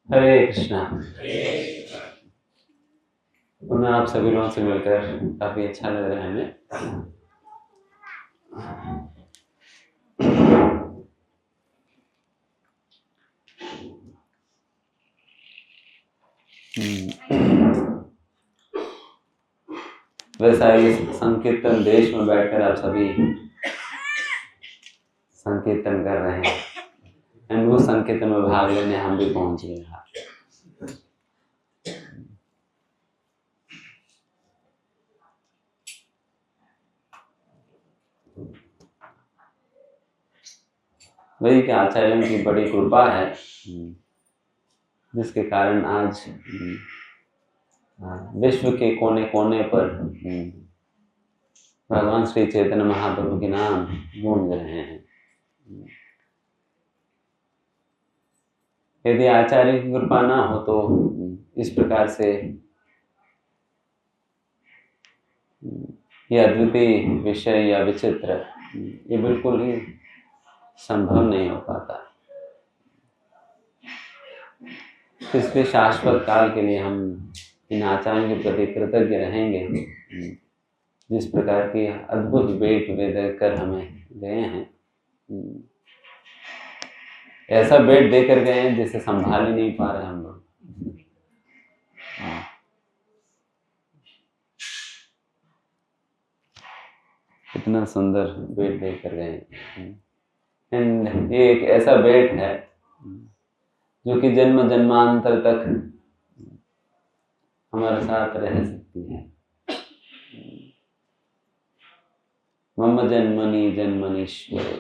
हरे कृष्णा। पुनः आप सभी लोगों से मिलकर काफी अच्छा लग रहा है हमें। वैसा इस संकीर्तन देश में बैठकर आप सभी संकीर्तन कर रहे हैं एंड वो संकीर्तन में भाग लेने हम भी पहुंच गए। वही कि आचार्यों की बड़ी कृपा है जिसके कारण आज विश्व के कोने कोने पर भगवान श्री चैतन्य महाप्रभु के नाम गूंज रहे हैं। यदि आचार्य की कृपा ना हो तो इस प्रकार से यह अद्वितीय विषय या विचित्र ये बिल्कुल ही संभव नहीं हो पाता। इसलिए शाश्वत काल के लिए हम इन आचार्यों के प्रति कृतज्ञ रहेंगे जिस प्रकार की अद्भुत भेंट वे देकर हमें गए हैं। ऐसा भेंट देकर गए हैं जिसे संभाल ही नहीं पा रहे हम लोग। इतना सुंदर भेंट देकर गए एंड ये एक ऐसा भेंट है जो कि जन्म जन्मांतर तक हमारे साथ रह सकती है। मम जन्मनि जन्मनीश्वरे,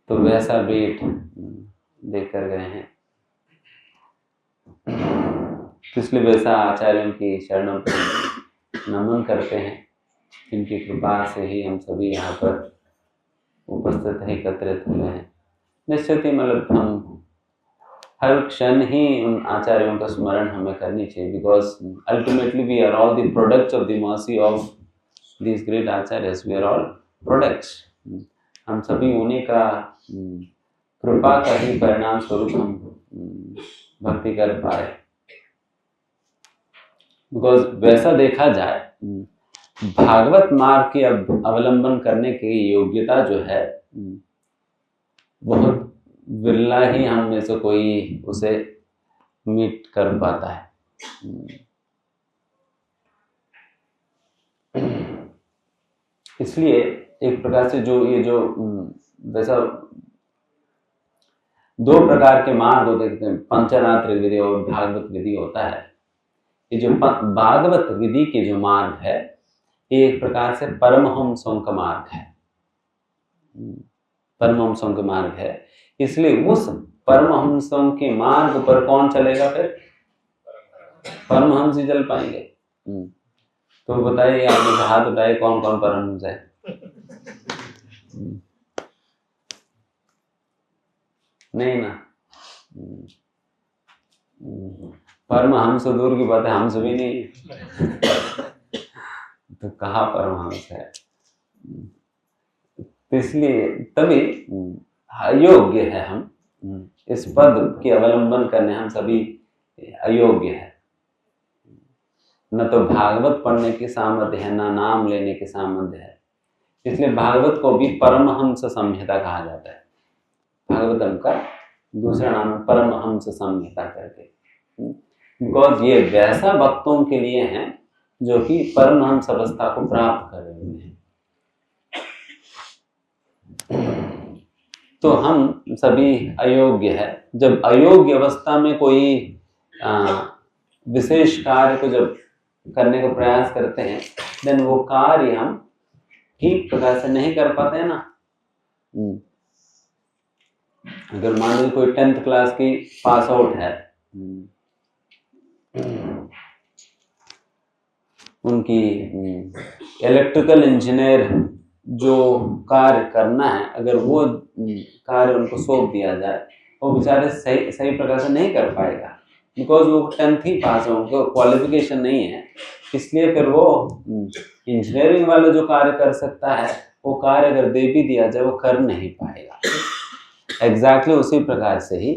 तो वैसा भेंट देकर गए हैं। इसलिए वैसा आचार्यों की शरणों पर नमन करते हैं। इनकी कृपा से ही हम सभी यहाँ पर उपस्थित है, एकत्रित हुए हैं। निश्चित ही मतलब हम हर क्षण ही उन आचार्यों का स्मरण हमें करनी चाहिए, because ultimately we are all the products of the mercy of these great acharyas. We are all products. हम सभी उन्हीं का कृपा का ही परिणाम स्वरूप हम भक्ति कर पाए। बिकॉज वैसा देखा जाए भागवत मार्ग के अवलंबन करने की योग्यता जो है बहुत विरला ही हम में से कोई उसे मीट कर पाता है। इसलिए एक प्रकार से जो ये जो वैसा दो प्रकार के मार्ग होते हैं, पंचरात्र विधि और भागवत विधि होता है। ये जो भागवत विधि के जो मार्ग है ये एक प्रकार से परमहंसों का मार्ग है। परमहंसों का मार्ग है, इसलिए उस परमहंसों के मार्ग पर कौन चलेगा? फिर परमहंस ही चल पाएंगे। तो बताइए, आपने हाथ उठाए, कौन कौन परमहंस है? नहीं ना। परमहंस दूर की बात है, हंस भी नहीं तो कहाँ परमहंस है? इसलिए तभी अयोग्य है हम इस पद के अवलंबन करने, हम सभी अयोग्य है। न तो भागवत पढ़ने की सामर्थ्य है, न नाम लेने की सामर्थ्य है। इसलिए भागवत को भी परमहंस संहिता कहा जाता है। भागवतम का दूसरा नाम परमहंस संहिता करके, बिकॉज ये वैसा भक्तों के लिए है जो कि परमहंस अवस्था को प्राप्त कर रहे हैं। तो हम सभी अयोग्य है। जब अयोग्य अवस्था में कोई विशेष कार्य को जब करने का प्रयास करते हैं, देन वो कार्य हम ठीक प्रकार से नहीं कर पाते हैं ना। अगर मान लीजिए कोई 10th क्लास की पास आउट है, उनकी इलेक्ट्रिकल इंजीनियर जो कार्य करना है, अगर वो कार्य उनको सौंप दिया जाए, वो बेचारे सही प्रकार से नहीं कर पाएगा, बिकॉज वो 10th ही पास है, उनको क्वालिफिकेशन नहीं है। इसलिए फिर वो इंजीनियरिंग वाला जो कार्य कर सकता है, वो कार्य अगर दे भी दिया जाए वो कर नहीं पाएगा। एग्जैक्टली उसी प्रकार से ही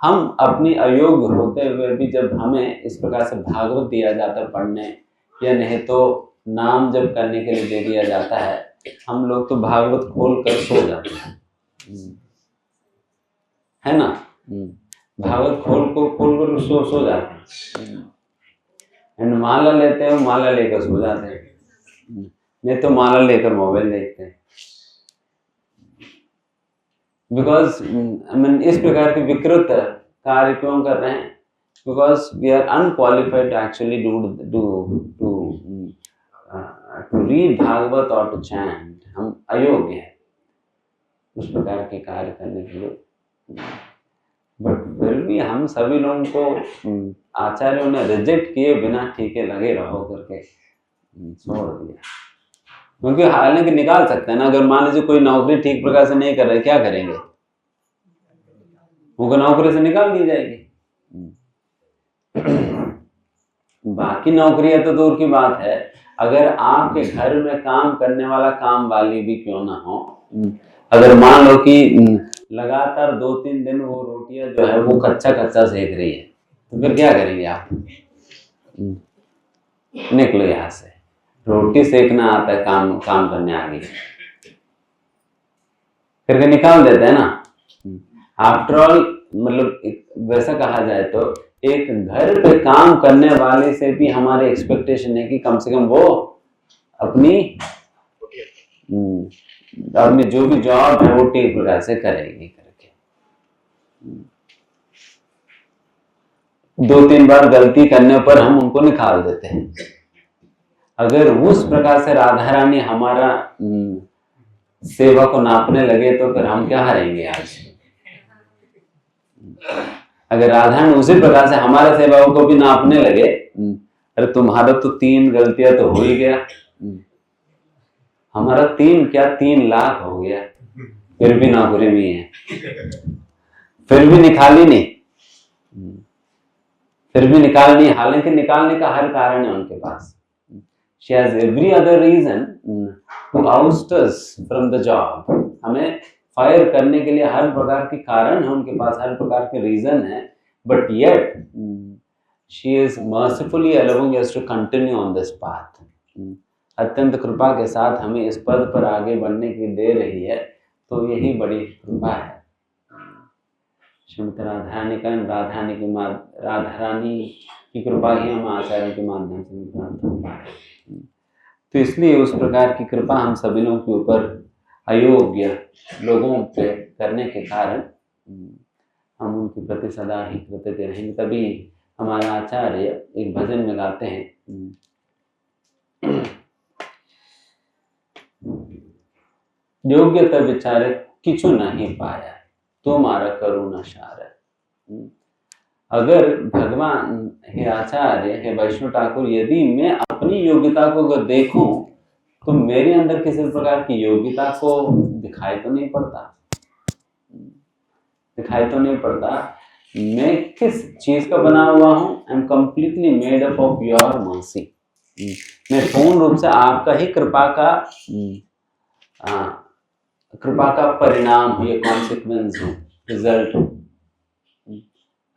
हम अपनी अयोग्य होते हुए भी जब हमें इस प्रकार से भागवत दिया जाता है पढ़ने, या नहीं तो नाम जप करने के लिए दे दिया जाता है, हम लोग तो भागवत खोल कर सो जाते हैं, है ना। भागवत खोल कर सो जाते हैं, एंड माला लेते हैं, माला लेकर सो जाते हैं, नहीं तो माला लेकर मोबाइल देखते हैं। बिकॉज इस प्रकार के विकृत कार्य क्यों कर रहे हैं? Because we are unqualified to actually to read Bhagavat और टू चैंट। हम अयोग्य हैं उस प्रकार के कार्य करने के लिए। बट फिर भी हम सभी लोगों को आचार्यों ने रिजेक्ट किए बिना ठीक है लगे रहो करके छोड़ दिया। क्योंकि हालांकि निकाल सकते हैं ना, अगर मान लीजिए कोई नौकरी ठीक प्रकार से नहीं कर रहे, क्या करेंगे? वो नौकरी से निकाल दी जाएगी। बाकी नौकरियां तो दूर की बात है, अगर आपके घर में काम करने वाला काम वाली भी क्यों ना हो, अगर मान लो कि लगातार 2-3 दिन वो रोटियां जो है वो कच्चा सेक रही है, तो फिर क्या करेंगे आप? निकलो यहाँ से, रोटी सेकना आता है, काम करने आ गई, फिर निकाल देते हैं ना। आफ्टर ऑल मतलब वैसा कहा जाए तो एक घर पे काम करने वाले से भी हमारे एक्सपेक्टेशन है कि कम से कम वो अपनी जो भी जॉब है वो ठीक प्रकार से करेगी करके। 2-3 बार गलती करने पर हम उनको निकाल देते हैं। अगर उस प्रकार से राधा रानी हमारा सेवा को नापने लगे तो फिर हम क्या हारेंगे आज? अगर राधा रानी उसी प्रकार से हमारे सेवाओं को भी नापने लगे, अरे तुम्हारा तो 3 गलतियां तो हो ही गया, हमारा 3 लाख हो गया, फिर भी नौकरी में है, फिर भी निकाली नहीं, फिर भी निकालनी। हालांकि निकालने का हर कारण है उनके पास। She has every other reason to oust us from the job. हमें फायर करने के लिए हर प्रकार के कारण है उनके पास, हर प्रकार के रीजन है, but yet she is mercifully allowing us to continue on this path. अत्यंत कृपा के साथ हमें इस पद पर आगे बढ़ने की दे रही है, तो यही बड़ी कृपा है श्रीमती राधा रानी की कृपा ही हम आचार्यों के माध्यम से प्राप्त हो पा रहे हैं। तो इसलिए उस प्रकार की कृपा हम सभी लोगों के ऊपर अयोग्य लोगों पे करने के कारण हम उनके प्रति सदा ही कृतज्ञ रहेंगे। तभी हमारा आचार्य एक भजन में गाते हैं, योग्यता विचारे किछु नहीं पाया, तुम्हारा करुणा सार। अगर भगवान हे आचार्य हे वैष्णव ठाकुर, यदि मैं अपनी योग्यता को अगर देखूं तो मेरे अंदर किसी प्रकार की योग्यता को दिखाई तो नहीं पड़ता। मैं किस चीज का बना हुआ हूं? I am completely made up of your mercy. मैं पूर्ण रूप से आपका ही कृपा का परिणाम हूं, ये कॉन्सिक्वेंस हूं, रिजल्ट हूं,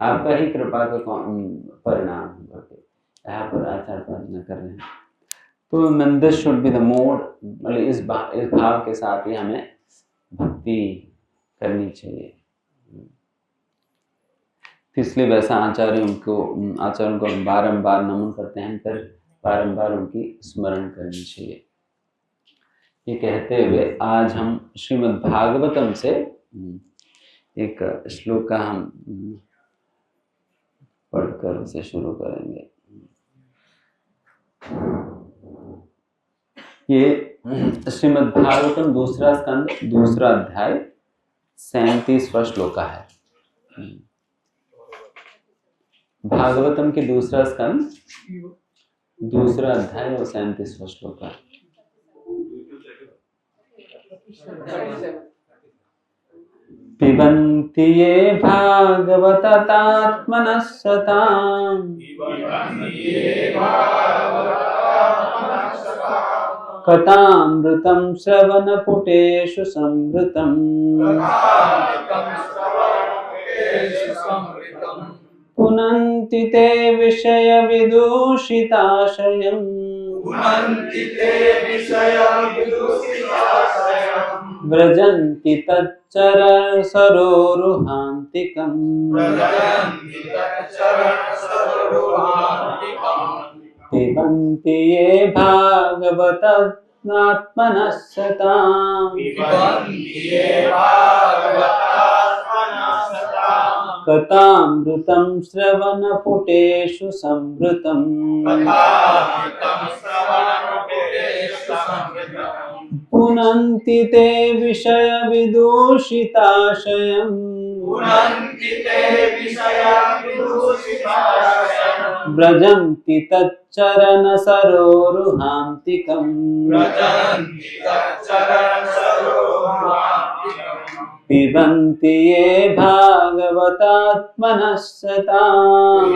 आपका ही कृपा का परिणाम करके यहाँ पर आचार्य प्रार्थना कर रहे हैं। तो this should be the mode, मतलब इस भाव के साथ ही हमें भक्ति करनी चाहिए। इसलिए वैसा आचार्यों को बारंबार नमन करते हैं, फिर बारंबार उनकी स्मरण करनी चाहिए। ये कहते हुए आज हम श्रीमद् भागवतम से एक श्लोक का हम पढ़कर उसे शुरू करेंगे। ये श्रीमद् भागवतम दूसरा स्कंद दूसरा अध्याय 37वां श्लोक है। भागवतम के दूसरा स्कंद दूसरा अध्याय और 37वां श्लोक है। पिबन्ति ये भागवतात्मनः सताम् कथामृतं श्रवणपुटेषु संवृतं पुनन्ति ते विषयविदूषिताशयम् व्रजन्ति तच्चरणसरोरुहान्तिकम् पिबन्ति ये भागवतात्मनः सताम् कथामृतं श्रवणपुटेषु संवृतं पुनन्ति ते विषयविदूषिताशयम् व्रजन्ति तच्चरणसरोरुहान्तिकम् पिबन्ति ये भागवतात्मनः सताम्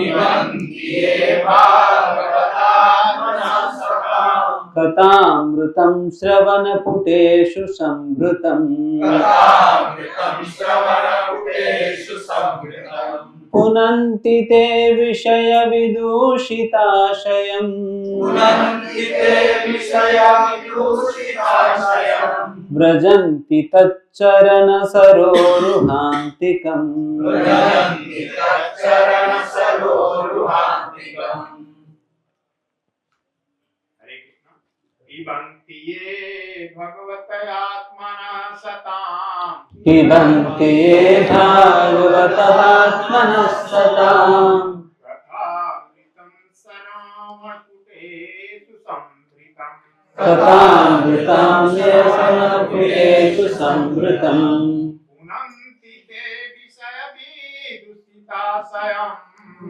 कथामृतं श्रवणपुटेषु संवृतं पुनन्ति ते विषयविदूषिताशयम् व्रजन्ति तच्चरणसरोरुहान्तिकम् पिबन्ति ये भगवतात्मनः सताम् पिबन्ति ये भागवतात्मनः सताम् कथामृतं श्रवणपुटेषु संवृतं कथामृतं श्रवणपुटेषु संवृतम् पुनन्ति ते विषयविदूषिताशयम्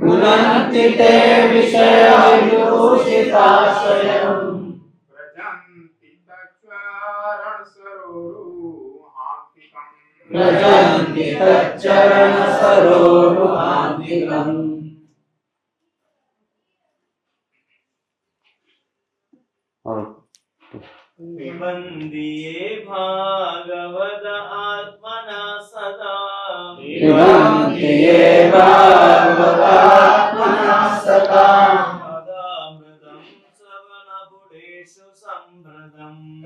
पुनन्ति ते विषयविदूषिताशयम् व्रजन्ति तच्चरणसरोरुहान्तिकम् पिबन्ति ये भागवतात्मनः सताम् पिबन्ति ये भागवतात्मनः सताम्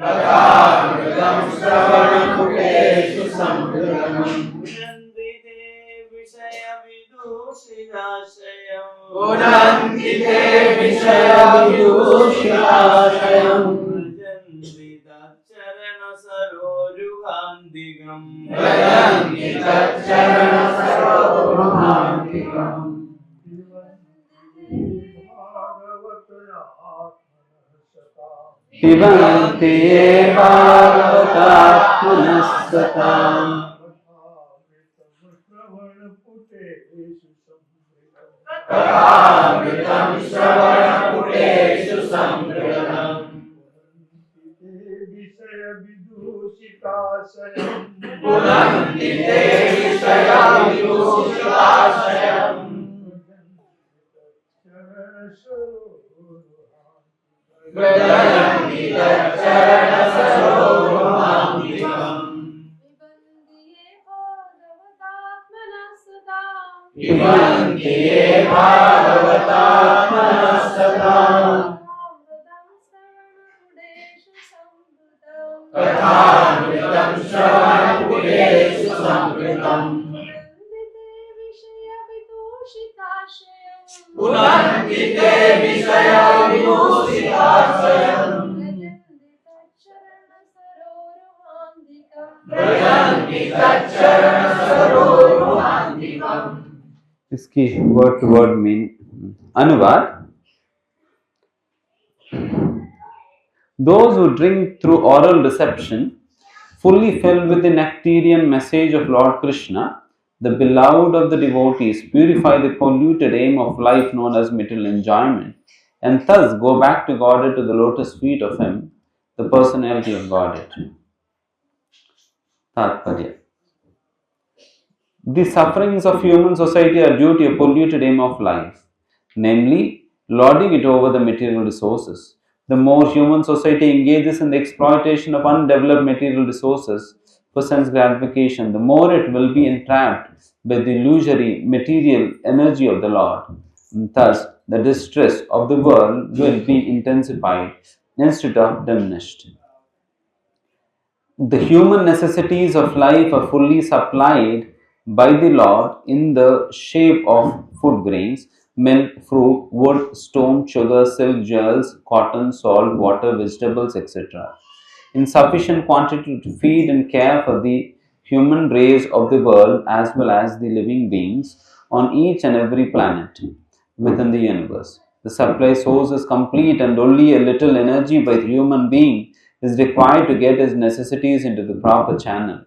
कथामृतं श्रवणपुटेषु संवृतं पुनन्ति ते विषयविदूषिताशयम् व्रजन्ति तच्चरणसरोरुहान्तिकम् पिबन्ति ये भागवतात्मनः सताम् पुनन्ति ते विषयविदूषिताशयम् व्रजन्ति तच्चरणसरोरुहान्तिकम् पिबन्ति ये भागवतात्मनः सताम् कथामृतं श्रवणपुटेषु संवृतम् पुनन्ति ते विषयविदूषिताशयम् व्रजन्ति तच्चरणसरोरुहान्तिकम्। इसकी वर्ड टू वर्ड मीन अनुवाद। Those who drink through oral reception, fully filled with the nectarian message of Lord Krishna, the beloved of the devotees, purify the polluted aim of life known as material enjoyment, and thus go back to Godhead, to the lotus feet of Him, the personality of Godhead. Tatparya. The sufferings of human society are due to a polluted aim of life, namely, lording it over the material resources. The more human society engages in the exploitation of undeveloped material resources for sense gratification, the more it will be entrapped by the illusory material energy of the Lord. Thus, the distress of the world will be intensified instead of diminished. The human necessities of life are fully supplied by the Lord in the shape of food grains, milk, fruit, wood, stone, sugar, silk, jewels, cotton, salt, water, vegetables, etc. in sufficient quantity to feed and care for the human race of the world as well as the living beings on each and every planet within the universe. The supply source is complete and only a little energy by the human being is required to get his necessities into the proper channel.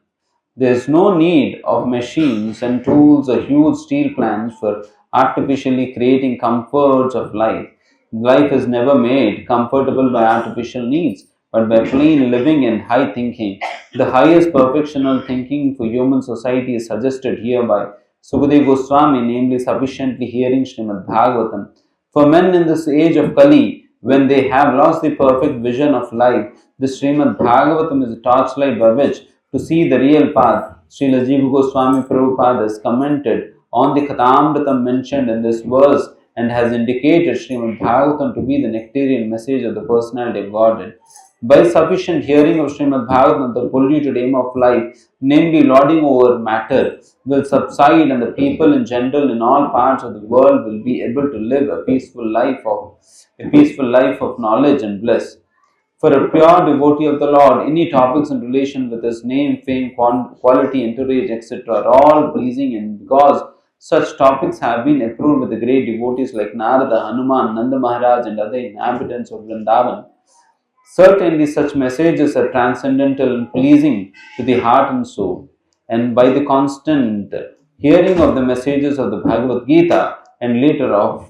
There is no need of machines and tools or huge steel plants for artificially creating comforts of life. Life is never made comfortable by artificial needs, but by plain living and high thinking. The highest perfectional thinking for human society is suggested here by Sukadeva Goswami, namely sufficiently hearing Srimad Bhagavatam. For men in this age of Kali, when they have lost the perfect vision of life, the Srimad Bhagavatam is a torchlight by which to see the real path. Srila Jiva Goswami Prabhupada has commented on the Kathamritam mentioned in this verse and has indicated Srimad Bhagavatam to be the nectarian message of the personality of Godhead. By sufficient hearing of Srimad Bhagavatam, the polluted aim of life, namely lording over matter, will subside and the people in general in all parts of the world will be able to live a peaceful life of knowledge and bliss. For a pure devotee of the Lord, any topics in relation with his name, fame, quality, entourage, etc. are all pleasing, and because such topics have been approved with the great devotees like Narada, Hanuman, Nanda Maharaj and other inhabitants of Vrindavan, certainly such messages are transcendental and pleasing to the heart and soul. And by the constant hearing of the messages of the Bhagavad Gita and later of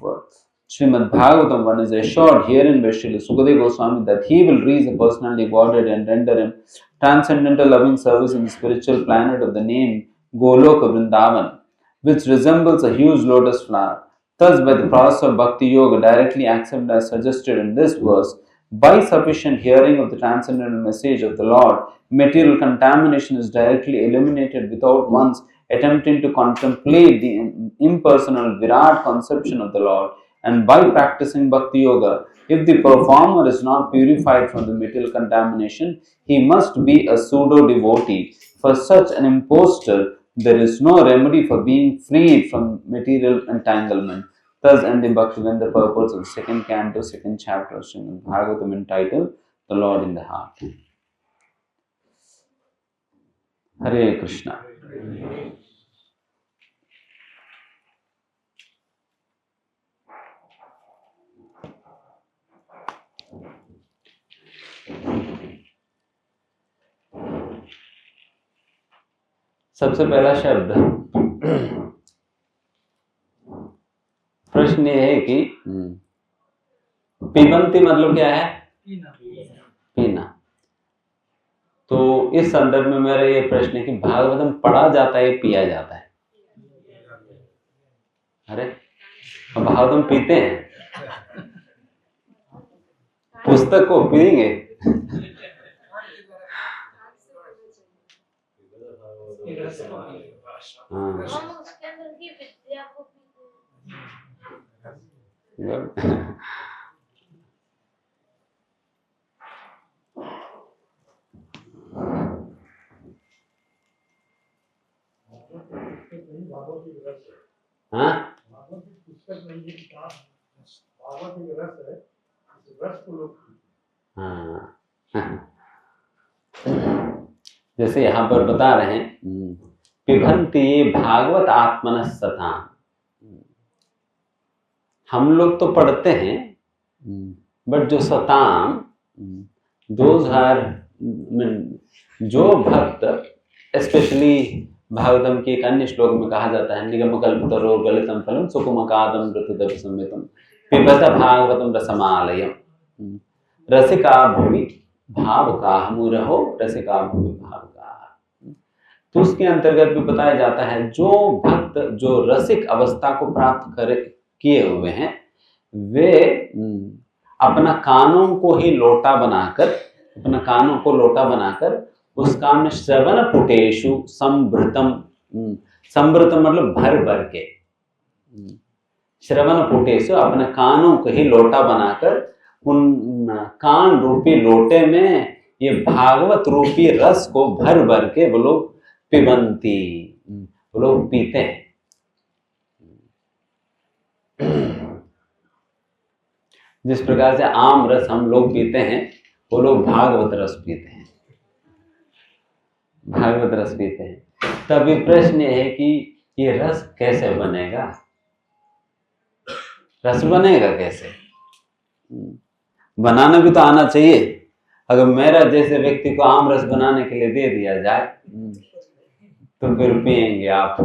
Srimad Bhagavatam, one is assured herein by Srila Sukadeva Goswami that he will reach the personality of Godhead and render him transcendental loving service in the spiritual planet of the name Goloka Vrindavan, which resembles a huge lotus flower. Thus, by the process of Bhakti Yoga, directly accepted as suggested in this verse, by sufficient hearing of the transcendental message of the Lord, material contamination is directly eliminated without once attempting to contemplate the impersonal Virat conception of the Lord. And by practicing Bhakti Yoga, if the performer is not purified from the material contamination, he must be a pseudo devotee. For such an impostor, there is no remedy for being freed from material entanglement. Thus ending Bhaktivinoda the purpose of the second canto, second chapter of Srimad Bhagavatam entitled The Lord in the Heart. Hare Krishna. सबसे पहला शब्द प्रश्न ये है कि पिबंती मतलब क्या है? पीना। तो इस संदर्भ में मेरा ये प्रश्न है कि भागवतम पढ़ा जाता है पिया जाता है? अरे भागवतम पीते हैं, पुस्तक को पिएंगे? हाँ, हाँ? जैसे यहाँ पर बता रहे हैं पिबन्ति भागवत आत्मनः सताम। हम लोग तो पढ़ते हैं, बट जो सताम, जो भक्त, स्पेशली भागवतम के एक अन्य श्लोक में कहा जाता है निगम कल्पतरो गलितम फलम सुकुमकादम ऋतुदपि संवितम पिबत भागवतम रसमालयम रसिका भूमि भावुकाः मुरहो रसिका भूमि भावुकाः। तो उसके अंतर्गत भी बताया जाता है जो भक्त जो रसिक अवस्था को प्राप्त किए हुए हैं वे अपना कानों को ही लोटा बनाकर, अपना कानों को लोटा बनाकर उस काम में श्रवण पुटेशु संभृतम, संभृतम मतलब भर भर के, श्रवण पुटेशु अपने कानों को ही लोटा बनाकर उन कान रूपी लोटे में ये भागवत रूपी रस को भर भर के वो लोग पिबंती, वो लोग पीते हैं। जिस प्रकार से आम रस हम लोग पीते हैं, वो लोग भागवत रस पीते हैं, भागवत रस पीते हैं। तभी प्रश्न ये है कि ये रस कैसे बनेगा, रस बनेगा कैसे? बनाना भी तो आना चाहिए। अगर मेरा जैसे व्यक्ति को आम रस बनाने के लिए दे दिया जाए तो फिर पिएंगे आप।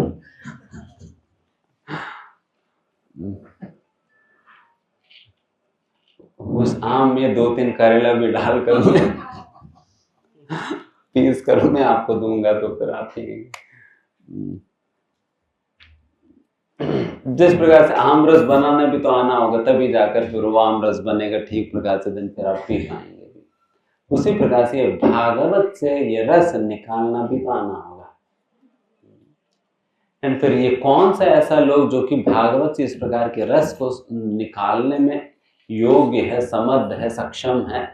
उस आम में 2-3 करेला भी डालकर पीस कर मैं आपको दूंगा तो फिर आप पिएंगे। जिस प्रकार से आम रस बनाना भी तो आना होगा, तभी जाकर फिर वो आम रस बनेगा ठीक प्रकार से, दिन फिर आप पी पाएंगे। उसी प्रकार से भागवत से ये रस निकालना भी तो आना होगा। एंड फिर ये कौन सा ऐसा लोग जो कि भागवत से इस प्रकार के रस को निकालने में योग्य है, समर्थ है, सक्षम है,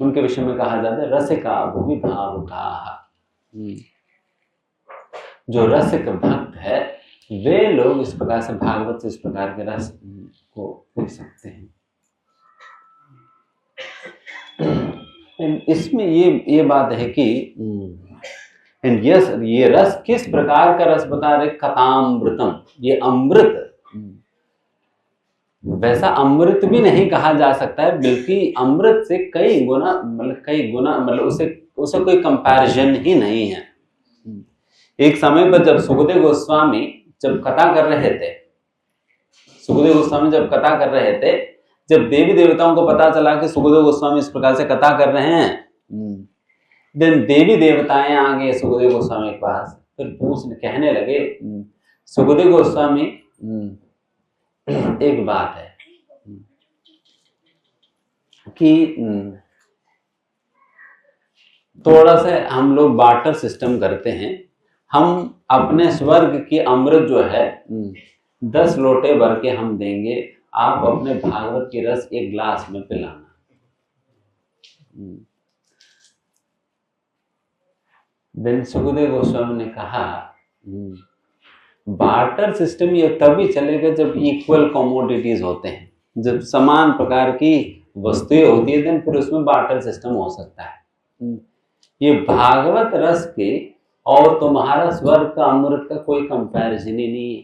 उनके विषय में कहा जाता है रसिका भुवि भावुकाः। जो रसिक भक्त है वे लोग इस प्रकार से भागवत से इस प्रकार के रस को पी सकते हैं। इसमें ये बात है कि ये रस किस प्रकार का रस बता रहे? कथामृतम, ये अमृत, वैसा अमृत भी नहीं कहा जा सकता है, बल्कि अमृत से कई गुना मतलब उसे कोई कंपैरिजन ही नहीं है। एक समय पर जब सुखदेव गोस्वामी जब कथा कर रहे थे, जब देवी देवताओं को पता चला कि सुखदेव गोस्वामी इस प्रकार से कथा कर रहे हैं, देन देवी देवताएं आ गए सुखदेव गोस्वामी के पास, फिर कहने लगे सुखदेव गोस्वामी एक बात है कि थोड़ा सा हम लोग बार्टर सिस्टम करते हैं। हम अपने स्वर्ग की अमृत जो है 10 लोटे भर के हम देंगे, आप अपने भागवत की रस 1 ग्लास में पिलाना। देन सुखदेव गोस्वामी ने कहा बार्टर सिस्टम ये तभी चलेगा जब इक्वल कमोडिटीज होते हैं, जब समान प्रकार की वस्तुएं होती है, देन फिर उसमें बार्टर सिस्टम हो सकता है। ये भागवत रस के और तुम्हारा स्वर्ग का अमृत का कोई कंपैरिजन ही नहीं है,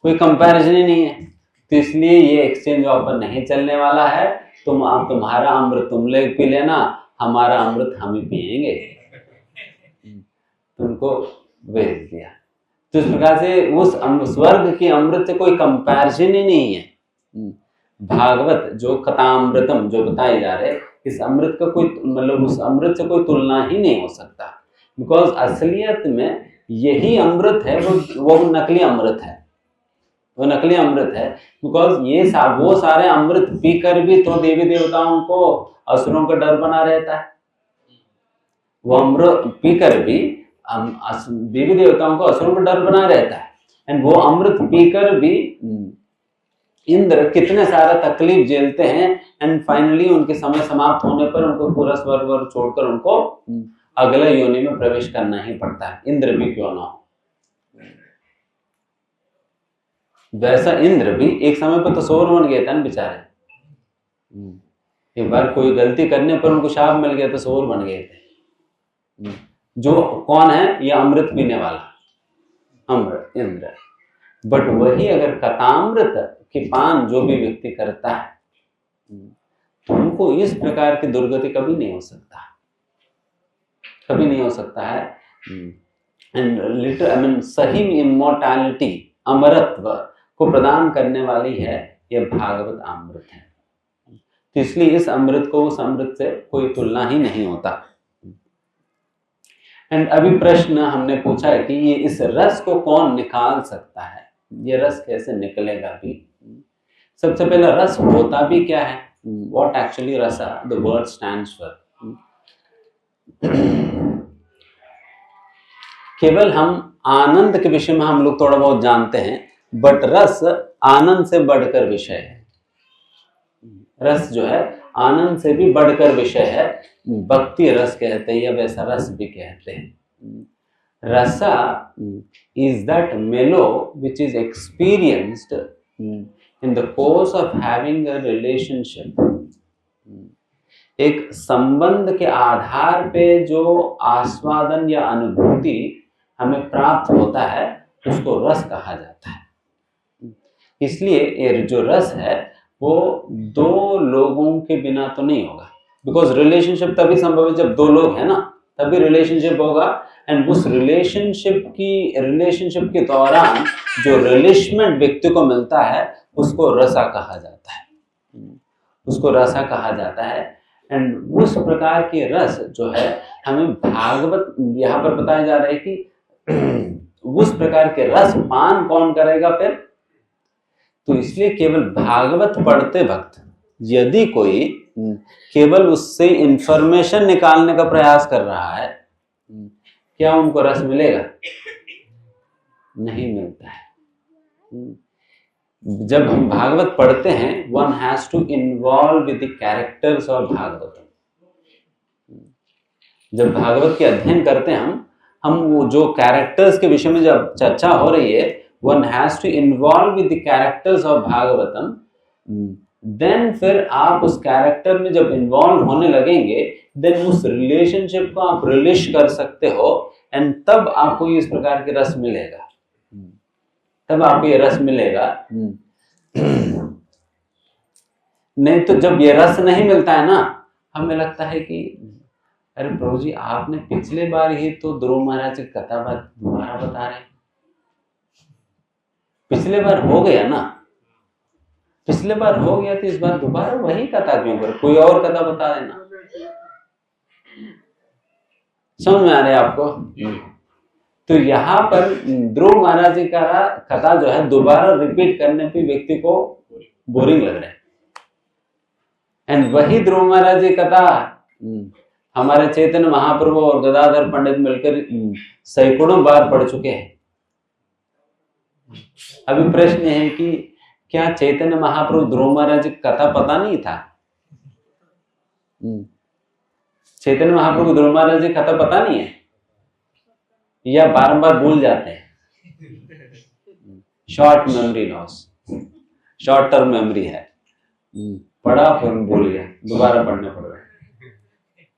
कोई कंपैरिजन ही नहीं है। तो इसलिए ये एक्सचेंज ऑफर नहीं चलने वाला है। तुम्हारा अमृत तुम ले पी लेना, हमारा अमृत हम ही पिएंगे। तुमको भेज दिया। तो इस प्रकार से उस स्वर्ग की अमृत से कोई कंपैरिजन ही नहीं है। भागवत जो कथामृतम जो बताए जा रहे, इस अमृत का कोई मतलब उस अमृत से कोई तुलना ही नहीं हो सकता, बिकॉज असलियत में यही अमृत है, वो नकली अमृत है, वो नकली अमृत है। बिकॉज ये वो सारे अमृत पीकर भी तो देवी देवताओं को असुरों का डर बना रहता है। वो अमृत पीकर भी देवी देवताओं को असुरों का डर बना रहता है। एंड वो अमृत पीकर भी इंद्र कितने सारा तकलीफ झेलते हैं, एंड फाइनली उनके समय समाप्त होने पर उनको पूरा स्वर्ग वर्ग छोड़कर उनको अगले योनि में प्रवेश करना ही पड़ता है, इंद्र भी क्यों ना हो। वैसा इंद्र भी एक समय पर तो सोर बन गया था ना बेचारे। एक बार कोई गलती करने पर उनको शाप मिल गया तो सोर बन गए थे। जो कौन है? ये अमृत पीने वाला अमृत इंद्र। बट वही अगर कथामृत के पान जो भी व्यक्ति करता है तो उनको इस प्रकार की दुर्गति कभी नहीं हो सकता, कभी नहीं हो सकता है। एंड सही इमोर्टैलिटी अमरत्व को प्रदान करने वाली है यह भागवत अमृत है। तो इसलिए इस अमृत को उस अमृत से कोई तुलना ही नहीं होता। एंड अभी प्रश्न हमने पूछा है कि ये इस रस को कौन निकाल सकता है, ये रस कैसे निकलेगा भी? सबसे पहले रस होता भी क्या है? व्हाट एक्चुअली रसा द वर्ड स्टैंड्स फॉर? केवल हम आनंद के विषय में हम लोग थोड़ा बहुत जानते हैं, बट रस आनंद से बढ़कर विषय है। रस जो है आनंद से भी बढ़कर विषय है। भक्ति रस कहते हैं या वैसा रस भी कहते हैं। रसा is that mellow which is experienced in the course of having a relationship. एक संबंध के आधार पे जो आस्वादन या अनुभूति हमें प्राप्त होता है उसको रस कहा जाता है। इसलिए ये जो रस है वो दो लोगों के बिना तो नहीं होगा, बिकॉज रिलेशनशिप तभी संभव है जब दो लोग हैं ना, तभी रिलेशनशिप होगा। एंड उस रिलेशनशिप के दौरान जो रिलेशमेंट व्यक्ति को मिलता है उसको रसा कहा जाता है, उसको रसा कहा जाता है। एंड उस प्रकार के रस जो है हमें भागवत यहाँ पर बताया जा रहा है कि उस प्रकार के रस पान कौन करेगा फिर? तो इसलिए केवल भागवत पढ़ते वक्त यदि कोई केवल उससे इंफॉर्मेशन निकालने का प्रयास कर रहा है, क्या उनको रस मिलेगा? नहीं मिलता है। जब हम भागवत पढ़ते हैं, one has to involve with the characters of Bhagavat. जब भागवत के अध्ययन करते हैं हम वो जो कैरेक्टर्स के विषय में जब चर्चा हो रही है, one has to involve with the characters of Bhagavatam, then फिर आप उस कैरेक्टर में जब इन्वॉल्व होने लगेंगे, देन उस रिलेशनशिप को आप रिलीज कर सकते हो, एंड तब आपको इस प्रकार के रस मिलेगा, तब आपको ये रस मिलेगा। नहीं तो जब ये रस नहीं मिलता है ना, हमें लगता है कि अरे प्रभु जी आपने पिछले बार ही तो ध्रुव महाराज की कथा दोबारा बता रहे हैं, पिछले बार हो गया ना, पिछले बार हो गया तो इस बार दोबारा वही कथा क्यों कर, कोई और कथा बता देना। समझ में आ रहा है आपको? तो यहाँ पर ध्रुव महाराज जी का कथा जो है दोबारा रिपीट करने पे व्यक्ति को बोरिंग लग रहा है। एंड वही ध्रुव महाराज जी कथा हमारे चैतन्य महाप्रभु और गदाधर पंडित मिलकर सैकड़ों बार पढ़ चुके हैं। अभी प्रश्न है कि क्या चैतन्य महाप्रभु ध्रुव महाराज जी कथा पता नहीं था? चैतन्य महाप्रभु ध्रुव महाराज जी कथा पता नहीं है या बारंबार भूल जाते हैं? Short memory loss, short term memory है, पढ़ा फिर भूल गया, दोबारा पढ़ने पड़ रहा है,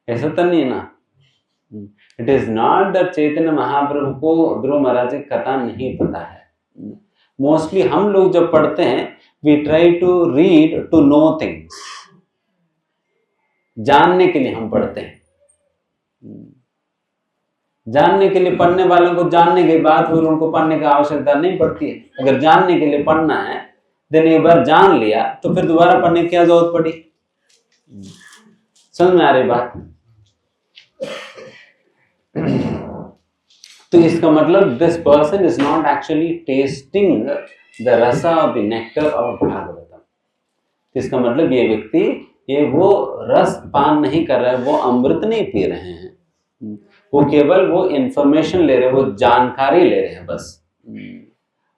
ऐसा तो नहीं ना। It is not that Chaitanya Mahaprabhu को ध्रुव महाराज की कथा नहीं पता है। मोस्टली हम लोग जब पढ़ते हैं, we try to read to know things, जानने के लिए हम पढ़ते हैं। जानने के लिए पढ़ने वालों को जानने के बाद फिर उनको पढ़ने की आवश्यकता नहीं पड़ती है। अगर जानने के लिए पढ़ना है, देन एक बार जान लिया तो फिर दोबारा पढ़ने की क्या जरूरत पड़ी? समझ में आ रही बात? तो इसका मतलब this person is not actually tasting the rasa of the nectar of Bhagavatam. इसका मतलब ये व्यक्ति ये वो रस पान नहीं कर रहा है, वो अमृत नहीं पी रहे हैं, वो केवल वो इंफॉर्मेशन ले रहे हैं, वो जानकारी ले रहे हैं बस।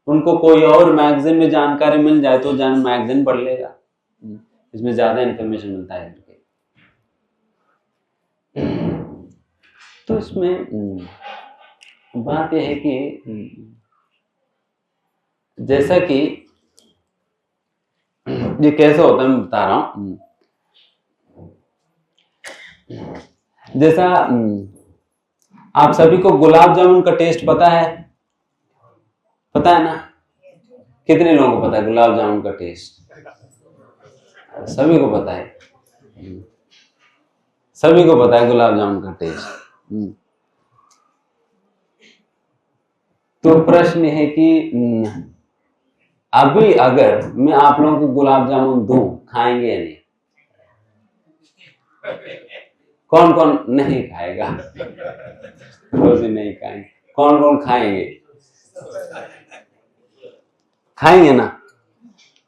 उनको कोई और मैगजीन में जानकारी मिल जाए तो मैगजीन पढ़ लेगा, इसमें ज्यादा इंफॉर्मेशन मिलता है। तो इसमें बात यह है कि जैसा कि ये कैसे होता है मैं बता रहा हूं। जैसा आप सभी को गुलाब जामुन का टेस्ट पता है? पता है ना? कितने लोगों को पता है गुलाब जामुन का टेस्ट? सभी को पता है, सभी को पता है गुलाब जामुन का टेस्ट। तो प्रश्न है कि अभी अगर मैं आप लोगों को गुलाब जामुन दूं, खाएंगे या नहीं? कौन कौन नहीं खाएगा? रोज नहीं खाएंगे। कौन कौन खाएंगे? खाएंगे ना?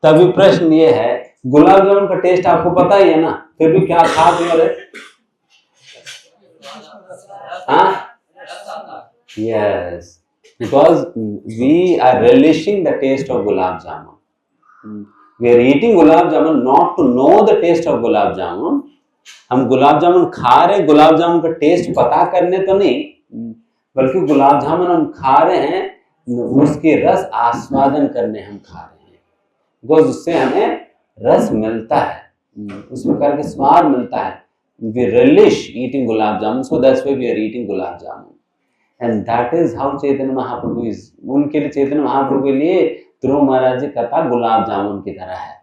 तभी प्रश्न ये है, गुलाब जामुन का टेस्ट आपको पता ही है ना, फिर भी क्या खा क्यों रहे? Yes, because we are relishing the taste of gulab jamun. We are eating gulab jamun not to know the taste of gulab jamun. हम गुलाब जामुन खा रहे, गुलाब जामुन का टेस्ट पता करने तो नहीं, बल्कि गुलाब जामुन हम खा रहे हैं उसकी रस आस्वादन करने हम खा रहे हैं, बिकॉज उससे हमें रस मिलता है, उस प्रकार के स्वाद मिलता है. We relish eating gulab jamun, so that's why we are eating gulab jamun. And that is how Chaitanya Mahaprabhu is. उनके लिए, चैतन्य महाप्रभु के लिए ध्रुव महाराज जी कथा गुलाब जामुन की तरह है.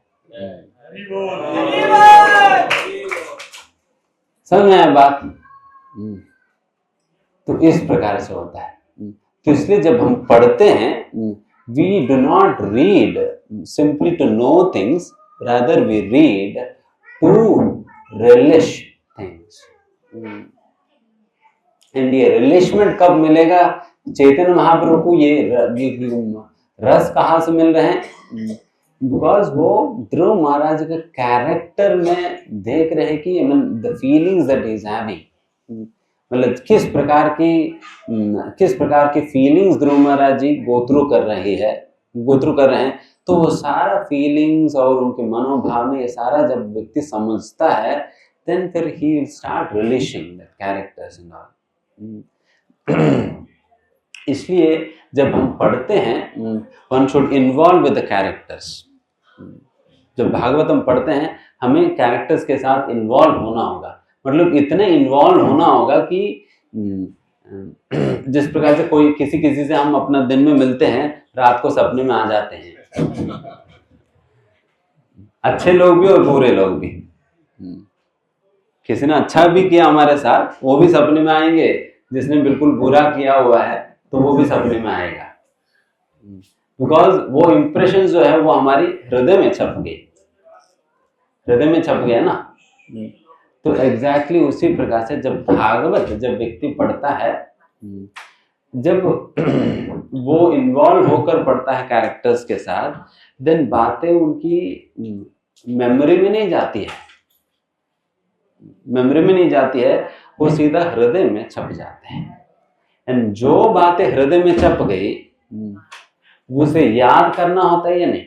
समझ में आया बात? तो इस प्रकार से होता है. तो इसलिए जब हम पढ़ते हैं, we do not read simply to know things, rather we read to relish things. And ये रिलिशमेंट कब मिलेगा? चैतन्य महाप्रभु को ये रस कहाँ से मिल रहे हैं? बिकॉज वो ध्रुव महाराज के कैरेक्टर में देख रहे हैं कि the feelings that he is having, मतलब किस प्रकार की फीलिंग्स ध्रुव महाराज जी गो थ्रू कर रहे हैं. तो वो सारा फीलिंग्स और उनके मनोभाव में ये सारा जब व्यक्ति समझता है, then फिर he will start relishing the characters and all. इसलिए जब हम पढ़ते हैं, one should involve with the characters. जब भागवतम पढ़ते हैं, हमें कैरेक्टर्स के साथ इन्वॉल्व होना होगा, मतलब इतने इन्वॉल्व होना होगा कि जिस प्रकार से कोई किसी से हम अपना दिन में मिलते हैं, रात को सपने में आ जाते हैं, अच्छे लोग भी और बुरे लोग भी. किसी ने अच्छा भी किया हमारे साथ, वो भी सपने में आएंगे, जिसने बिल्कुल बुरा किया हुआ है तो वो भी सपने में आएगा, बिकॉज वो इंप्रेशन जो है वो हमारी हृदय में छप गया ना. तो एग्जैक्टली उसी प्रकार से जब व्यक्ति पढ़ता है, जब वो इन्वॉल्व होकर पढ़ता है कैरेक्टर्स के साथ, देन बातें उनकी मेमोरी में नहीं जाती है, वो सीधा हृदय में छप जाते हैं. एंड जो बातें हृदय में छप गई, उसे याद करना होता है या नहीं?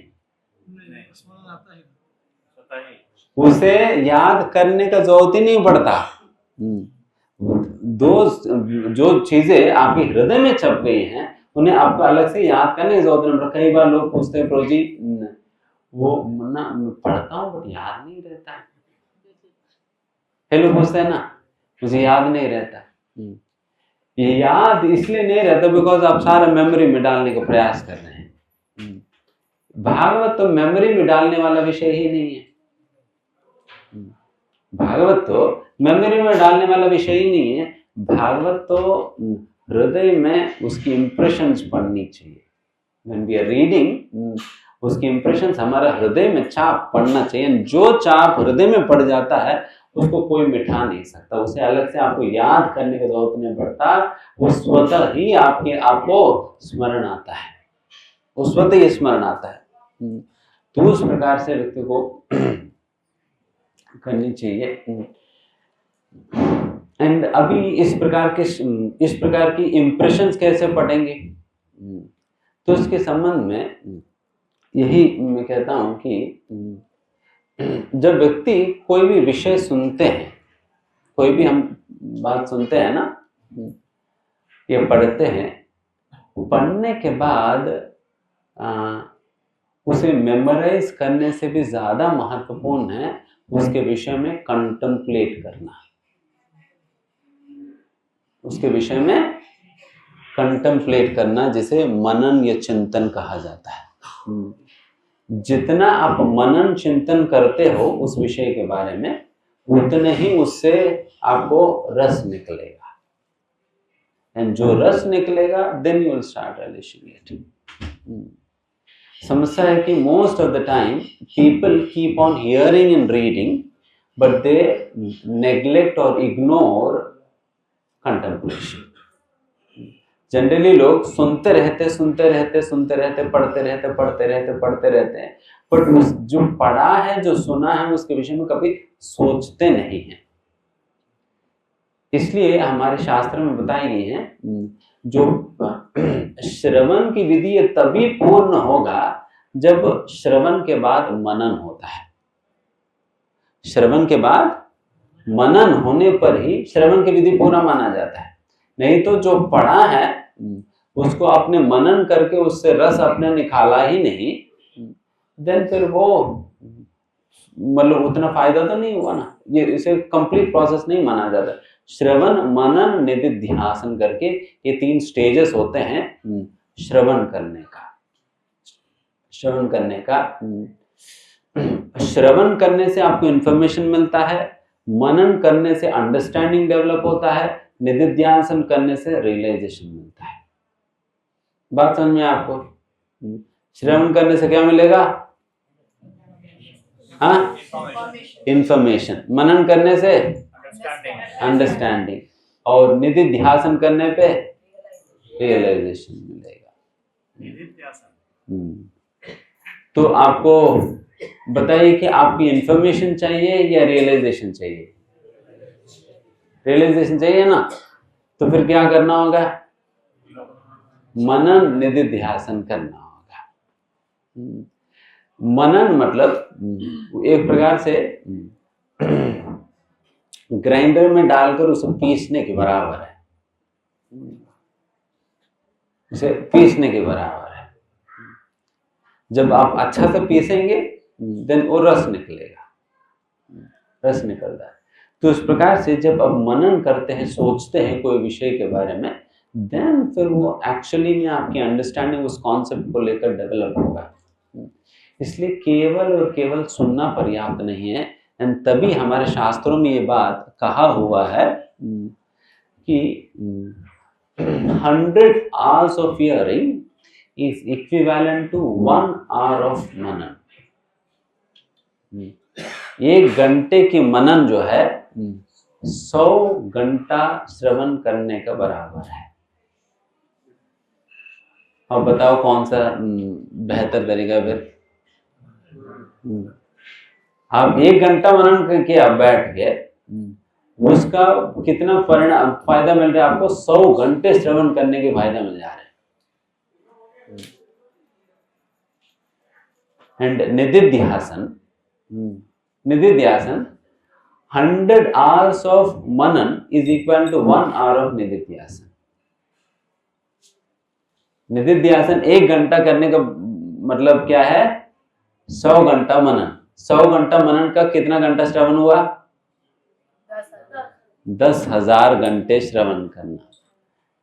उसे याद करने का जरूरत ही नहीं पड़ता. जो चीजें आपके हृदय में छप गई हैं, उन्हें आपको अलग से याद करने की जरूरत नहीं पड़ता. कई बार लोग पूछते हैं, प्रो जी वो ना पढ़ता हूँ बट याद नहीं रहता है. लोग पूछते हैं ना, मुझे याद नहीं रहता. ये याद इसलिए नहीं रहता बिकॉज आप सारा मेमोरी में डालने का प्रयास कर रहे हैं. भागवत तो मेमोरी में डालने वाला विषय ही नहीं है. भागवत तो मेमोरी में डालने वाला विषय ही नहीं है. भागवत तो हृदय में उसकी इंप्रेशंस पड़नी चाहिए. When we are reading, उसकी इंप्रेशंस हमारा हृदय में छाप पड़ना चाहिए. जो छाप हृदय में पड़ जाता है, उसको कोई मिटा नहीं सकता. उसे अलग से आपको याद करने की जरूरत नहीं पड़ता. वो स्वतः ही आपको स्मरण आता है. तो उस प्रकार से व्यक्ति को करनी चाहिए. एंड अभी इस प्रकार की इंप्रेशंस कैसे पढ़ेंगे? तो इसके संबंध में यही मैं कहता हूं कि जब व्यक्ति कोई भी विषय सुनते हैं, कोई भी हम बात सुनते हैं ना, ये पढ़ते हैं, पढ़ने के बाद उसे मेमोराइज करने से भी ज्यादा महत्वपूर्ण है उसके विषय में कंटेम्पलेट करना. उसके विषय में कंटेम्पलेट करना, जिसे मनन या चिंतन कहा जाता है. जितना आप मनन चिंतन करते हो उस विषय के बारे में, उतने ही उससे आपको रस निकलेगा. एंड जो रस निकलेगा, then you will start relishing it. समस्या है कि most of the time people keep on hearing and reading, but they neglect और इग्नोर कंटेम्पलेशन. जनरली लोग सुनते रहते पढ़ते रहते हैं, बट उस जो पढ़ा है, जो सुना है, उसके विषय में कभी सोचते नहीं है। इसलिए हमारे शास्त्र में बताई गई है, जो श्रवण की विधि ये तभी पूर्ण होगा जब श्रवण के बाद मनन होता है। श्रवण के बाद मनन होने पर ही श्रवण की विधि पूरा माना जाता है। नहीं तो जो पढ़ा है उसको आपने मनन करके उससे रस अपने निकाला ही नहीं, देन फिर वो मतलब उतना फायदा तो नहीं हुआ ना। ये इसे कंप्लीट प्रोसेस नहीं माना जाता। श्रवण, मनन, निधिध्यासन करके ये 3 स्टेजेस होते हैं श्रवण करने का। श्रवण करने से आपको इंफॉर्मेशन मिलता है, मनन करने से अंडरस्टैंडिंग डेवलप होता है, निधिध्यासन करने से रियलाइजेशन मिलता है। बात समझ में आपको? श्रवण करने से क्या मिलेगा? हाँ, इंफॉर्मेशन। मनन करने से अंडरस्टैंडिंग, और निधिध्यासन करने पे रियलाइजेशन मिलेगा। तो आपको बताइए कि आपकी इंफॉर्मेशन चाहिए या रियलाइजेशन चाहिए? रियलाइजेशन चाहिए ना, तो फिर क्या करना होगा? मनन निधिध्यासन करना होगा। मनन मतलब एक प्रकार से ग्राइंडर में डालकर उसे पीसने के बराबर है। उसे पीसने के बराबर है। जब आप अच्छा से पीसेंगे देन वो रस निकलेगा, रस निकलता है। तो इस प्रकार से जब आप मनन करते हैं, सोचते हैं कोई विषय के बारे में, देन फिर वो एक्चुअली में आपकी अंडरस्टैंडिंग उस कॉन्सेप्ट को लेकर डेवलप होगा। इसलिए केवल और केवल सुनना पर्याप्त नहीं है। एंड तभी हमारे शास्त्रों में ये बात कहा हुआ है कि 100 hours of hearing is equivalent to 1 hour of मनन। 1 घंटे की मनन जो है 100 घंटा श्रवण करने का बराबर है। अब बताओ कौन सा बेहतर तरीका है फिर? आप 1 घंटा मनन करके आप बैठ गए, उसका कितना परिणाम फायदा मिल रहा है आपको? 100 घंटे श्रवण करने के फायदा मिल जा रहे हैं। एंड निधिध्यासन 100 hours of Manan is equal to 1 hour of निधिध्यासन। निधिध्यासन 1 घंटा करने का मतलब क्या है? 100 घंटा मनन। 100 घंटा मनन का कितना घंटा श्रवण हुआ? 10,000 घंटे श्रवण करना।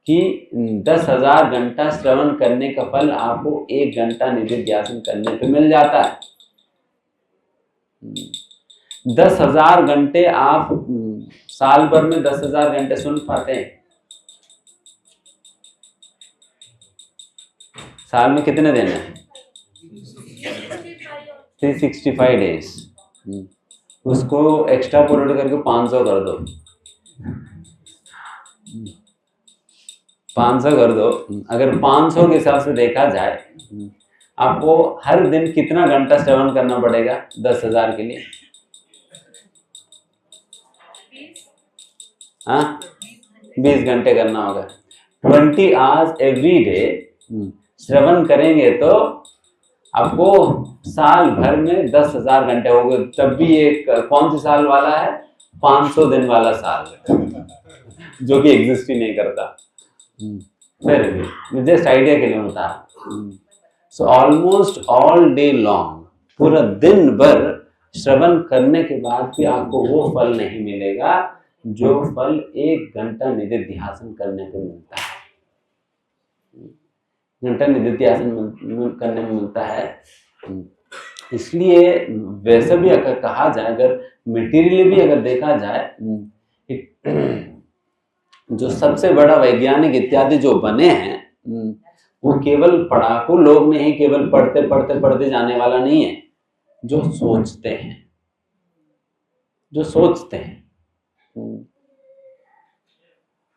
कि 10,000 घंटा श्रवण करने का फल आपको 1 घंटा निधिध्यासन करने पे मिल जाता है। 10,000 घंटे आप साल भर में 10,000 घंटे सुन पाते हैं? साल में कितने दिन है? 365 डेज। उसको एक्स्ट्रा पोलेट करके 500 कर दो। 500 कर दो। अगर 500 के हिसाब से देखा जाए, आपको हर दिन कितना घंटा श्रवण करना पड़ेगा 10,000 के लिए? हाँ, 20 घंटे करना होगा। 20 hours एवरी डे श्रवण करेंगे तो आपको साल भर में 10,000 घंटे हो गए। तब भी एक कौन सी साल वाला है? 500 दिन वाला साल, जो कि एग्जिस्ट ही नहीं करता। फिर भी जस्ट आइडिया के लिए बता। So almost all day long, पूरा दिन भर श्रवण करने के बाद भी आपको वो फल नहीं मिलेगा जो फल 1 घंटा निधिध्यासन करने पे मिलता है। घंटा निधिध्यासन करने में मिलता है। इसलिए वैसे भी अगर कहा जाए, अगर मटेरियली भी अगर देखा जाए, जो सबसे बड़ा वैज्ञानिक इत्यादि जो बने हैं वो केवल पढ़ाकू लोग नहीं, केवल पढ़ते जाने वाला नहीं है, जो सोचते हैं,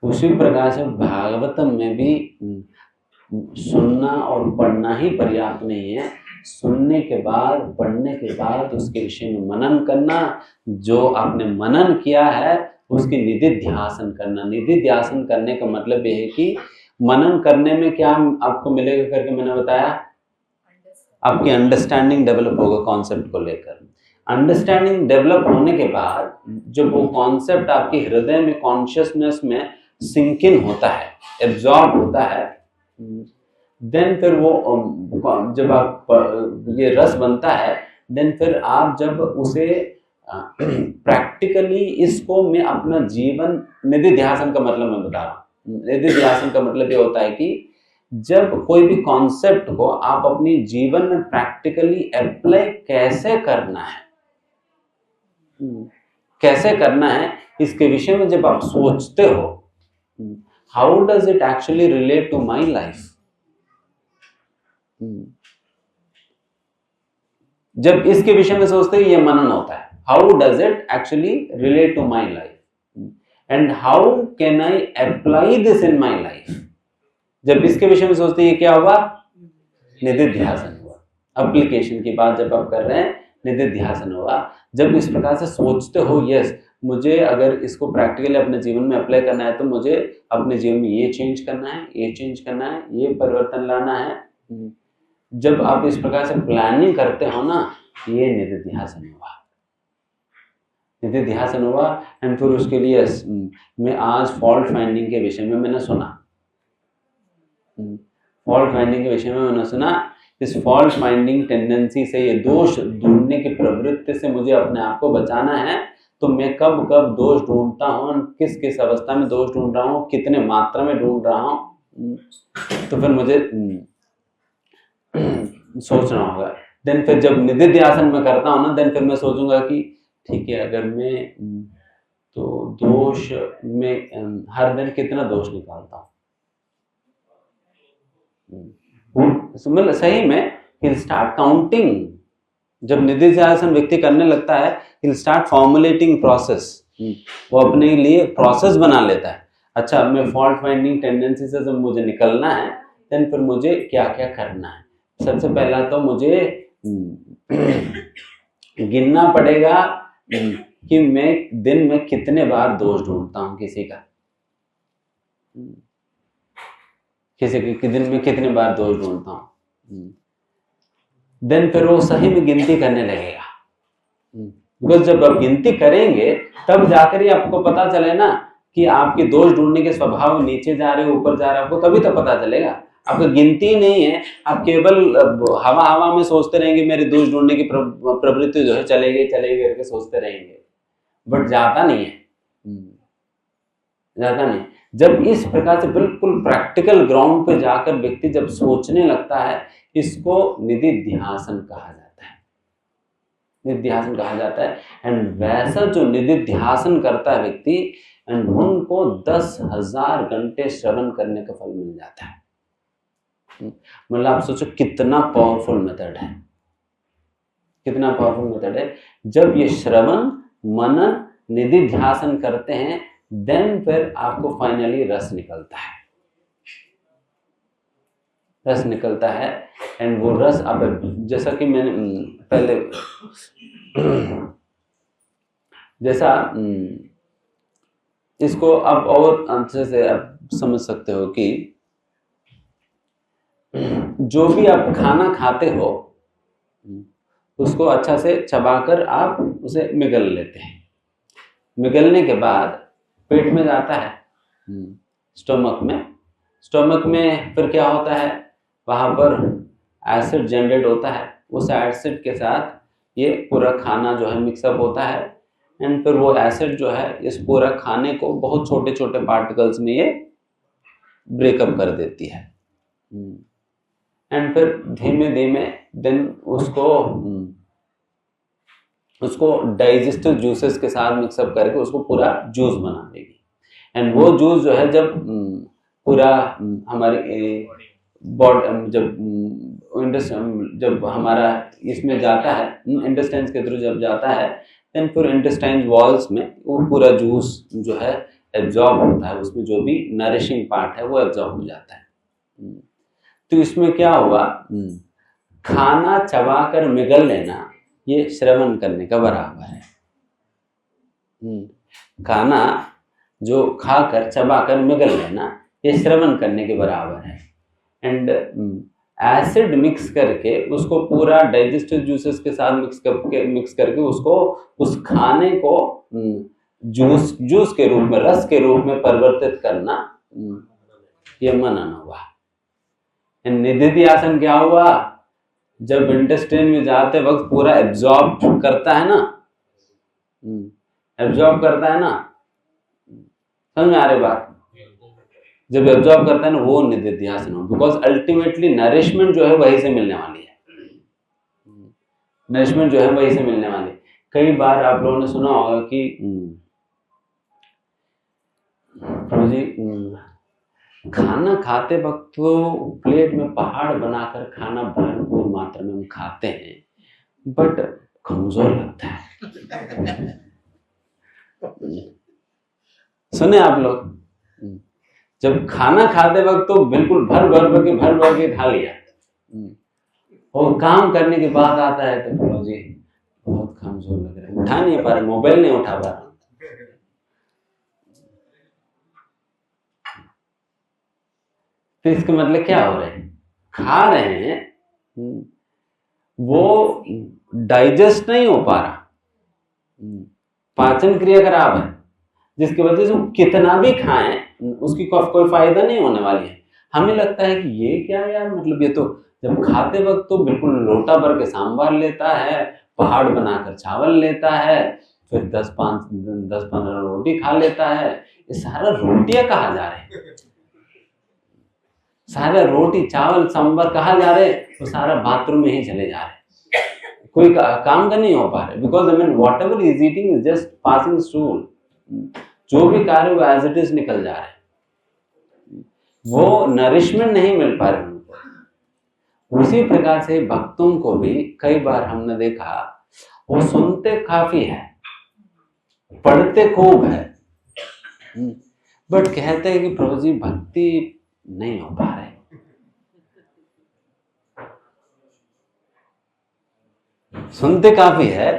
उसी प्रकार से भागवतम में भी सुनना और पढ़ना ही पर्याप्त नहीं है, सुनने के बाद, पढ़ने के बाद उसके विषय में मनन करना, जो आपने मनन किया है उसकी निधिध्यासन करना। निधिध्यासन करने का मतलब यह है कि मनन करने में क्या आपको मिलेगा करके मैंने बताया, आपकी अंडरस्टैंडिंग डेवलप होगा कॉन्सेप्ट को लेकर। अंडरस्टैंडिंग डेवलप होने के बाद जब वो कॉन्सेप्ट आपके हृदय में, कॉन्शियसनेस में सिंक इन होता है, एब्जॉर्ब होता है, देन फिर वो जब आप ये रस बनता है, देन फिर आप जब उसे प्रैक्टिकली इसको मैं अपना जीवन, निधिध्यासन का मतलब मैं बता रहा हूँ, निधिध्यासन का मतलब ये होता है कि जब कोई भी कॉन्सेप्ट को आप अपनी जीवन में प्रैक्टिकली अप्लाई कैसे करना है, कैसे करना है, इसके विषय में जब आप सोचते हो, how does it actually relate to my life, जब इसके विषय में सोचते हैं ये मनन होता है। How does it actually relate to my life and how can I apply this in my life, जब इसके विषय में सोचते हैं ये क्या हुआ, निधिध्यासन हुआ। एप्लीकेशन की बात जब आप कर रहे हैं, निधिध्यासन हुआ। जब इस प्रकार से सोचते हो, यस मुझे अगर इसको प्रैक्टिकली अपने जीवन में अप्लाई करना है तो मुझे अपने जीवन में ये चेंज करना है, ये चेंज करना है, ये परिवर्तन लाना है, जब आप इस प्रकार से प्लानिंग करते हो ना, ये निधिध्यासन हुआ, निधिध्यासन हुआ। एंड फिर उसके लिए मैं आज फॉल्ट फाइंडिंग के विषय में मैंने सुना, फॉल्ट फाइंडिंग के विषय में मैंने सुना, इस फॉल्ट फाइंडिंग टेंडेंसी से, ये दोष ढूंढने की प्रवृत्ति से मुझे अपने आप को बचाना है, तो मैं कब कब दोष ढूंढता हूँ, किस किस अवस्था में दोष ढूंढ रहा हूँ, कितने मात्रा में ढूंढ रहा हूँ, तो फिर मुझे सोचना होगा। देन फिर जब निधिध्यासन में करता हूँ ना, देन फिर मैं सोचूंगा कि ठीक है, अगर मैं तो दोष में हर दिन कितना दोष निकालता हूँ, मतलब सही में he'll start counting। जब निधिध्यासन व्यक्ति करने लगता है, he'll start formulating process, वो अपने लिए प्रोसेस बना लेता है। अच्छा, मैं फॉल्ट फाइंडिंग टेंडेंसी से जब मुझे निकलना है, देन फिर मुझे क्या क्या करना है। सबसे पहला तो मुझे गिनना पड़ेगा कि मैं दिन में कितने बार दोष ढूंढता हूँ किसी का, किसी के दिन में कितने बार दोष ढूंढता हूँ। देन फिर वो सही में गिनती करने लगेगा, बिकॉज जब आप गिनती करेंगे तब जाकर ही आपको पता चले ना कि आपके दोष ढूंढने के स्वभाव नीचे जा रहे ऊपर जा रहे, आपको तभी तो पता चलेगा। आपका गिनती नहीं है, आप केवल हवा हवा में सोचते रहेंगे, मेरे दोष ढूंढने की प्रवृत्ति जो है चलेगी चलेगी करके सोचते रहेंगे, बट जाता नहीं है, जाता नहीं। जब इस प्रकार से बिल्कुल प्रैक्टिकल ग्राउंड पे जाकर व्यक्ति जब सोचने लगता है, इसको निधिध्यासन कहा जाता है, निधिध्यासन कहा जाता है। एंड वैसा जो निधिध्यासन करता है व्यक्ति, एंड उनको 10,000 घंटे श्रवण करने का फल मिल जाता है। मतलब आप सोचो कितना पावरफुल मेथड है, कितना पावरफुल मेथड है। जब ये श्रवण, मनन, निधिध्यासन करते हैं, देन फिर आपको फाइनली रस निकलता है, रस निकलता है। एंड वो रस अब जैसा कि मैंने पहले जैसा इसको अब और अच्छे से आप समझ सकते हो कि जो भी आप खाना खाते हो उसको अच्छा से चबाकर आप उसे मिगल लेते हैं। मिगलने के बाद पेट में जाता है, स्टोमक में। स्टोमक में फिर क्या होता है, वहाँ पर एसिड जनरेट होता है। उस एसिड के साथ ये पूरा खाना जो है मिक्सअप होता है। एंड फिर वो एसिड जो है इस पूरा खाने को बहुत छोटे छोटे पार्टिकल्स में ये ब्रेकअप कर देती है। एंड फिर धीमे धीमे देन उसको डाइजेस्टिव जूसेस के साथ मिक्सअप करके उसको पूरा जूस बना देगी। एंड वो जूस जो है जब पूरा हमारी बॉडी जब हमारा इसमें जाता है, इंटेस्टाइन्स के थ्रू जब जाता है, देन फिर इंटेस्टाइन वॉल्स में वो पूरा जूस जो है एब्जॉर्ब होता है, उसमें जो भी नरिशिंग पार्ट है वो एब्जॉर्ब हो जाता है। तो इसमें क्या हुआ, खाना चबाकर निगल लेना ये श्रवण करने का बराबर है। खाना जो खाकर चबाकर निगल लेना ये श्रवण करने के बराबर है। एंड एसिड मिक्स करके उसको पूरा डाइजेस्टिव जूसेस के साथ मिक्स करके उसको उस खाने को जूस के रूप में, रस के रूप में परिवर्तित करना, ये मनन हुआ। निदिध्यासन क्या हुआ, जब इंटेस्टाइन में जाते वक्त पूरा एब्जॉर्ब करता है ना, एब्जॉर्ब करता है ना, समझ में आ रही बात, जब एब्जॉर्ब करता है ना वो निदिध्यासन हो, बिकॉज अल्टीमेटली नरिशमेंट जो है वही से मिलने वाली है, नरिशमेंट जो है वही से मिलने वाली है। कई बार आप लोगों ने सुना होगा कि प्रभु जी खाना खाते वक्त तो प्लेट में पहाड़ बनाकर खाना भरपूर मात्रा में हम खाते हैं, बट कमजोर लगता है। सुने आप लोग, जब खाना खाते वक्त तो बिल्कुल भर भर के खा लिया, और काम करने के बाद आता है तो प्रभु जी बहुत कमजोर लग रहा है, उठा नहीं पा रहे, मोबाइल नहीं उठा पा रहा। तो इसका मतलब क्या हो रहा है, खा रहे हैं, वो डाइजेस्ट नहीं हो पा रहा, पाचन क्रिया खराब है, जिसकी वजह से कितना भी खाएं उसकी कोई फायदा नहीं होने वाली है। हमें लगता है कि ये क्या यार, मतलब ये तो जब खाते वक्त तो बिल्कुल लोटा भर के सांभर लेता है, पहाड़ बनाकर चावल लेता है, फिर 10-15 रोटी खा लेता है, ये सारा रोटियां कहाँ जा रहे हैं, सारा रोटी चावल सांभर कहाँ जा रहे, तो सारा बाथरूम में ही चले जा रहे, कोई काम का नहीं हो पा रहे, because I mean what ever is eating is just passing stool, जो भी कार्य वो एज इट इज निकल जा रहे हैं, वो नरिशमेंट नहीं मिल पा रहे उनको। उसी प्रकार से भक्तों को भी कई बार हमने देखा वो सुनते काफी है, पढ़ते खूब है, बट कहते हैं कि प्रभु जी भक्ति नहीं हो पा रहे। सुनते काफी है,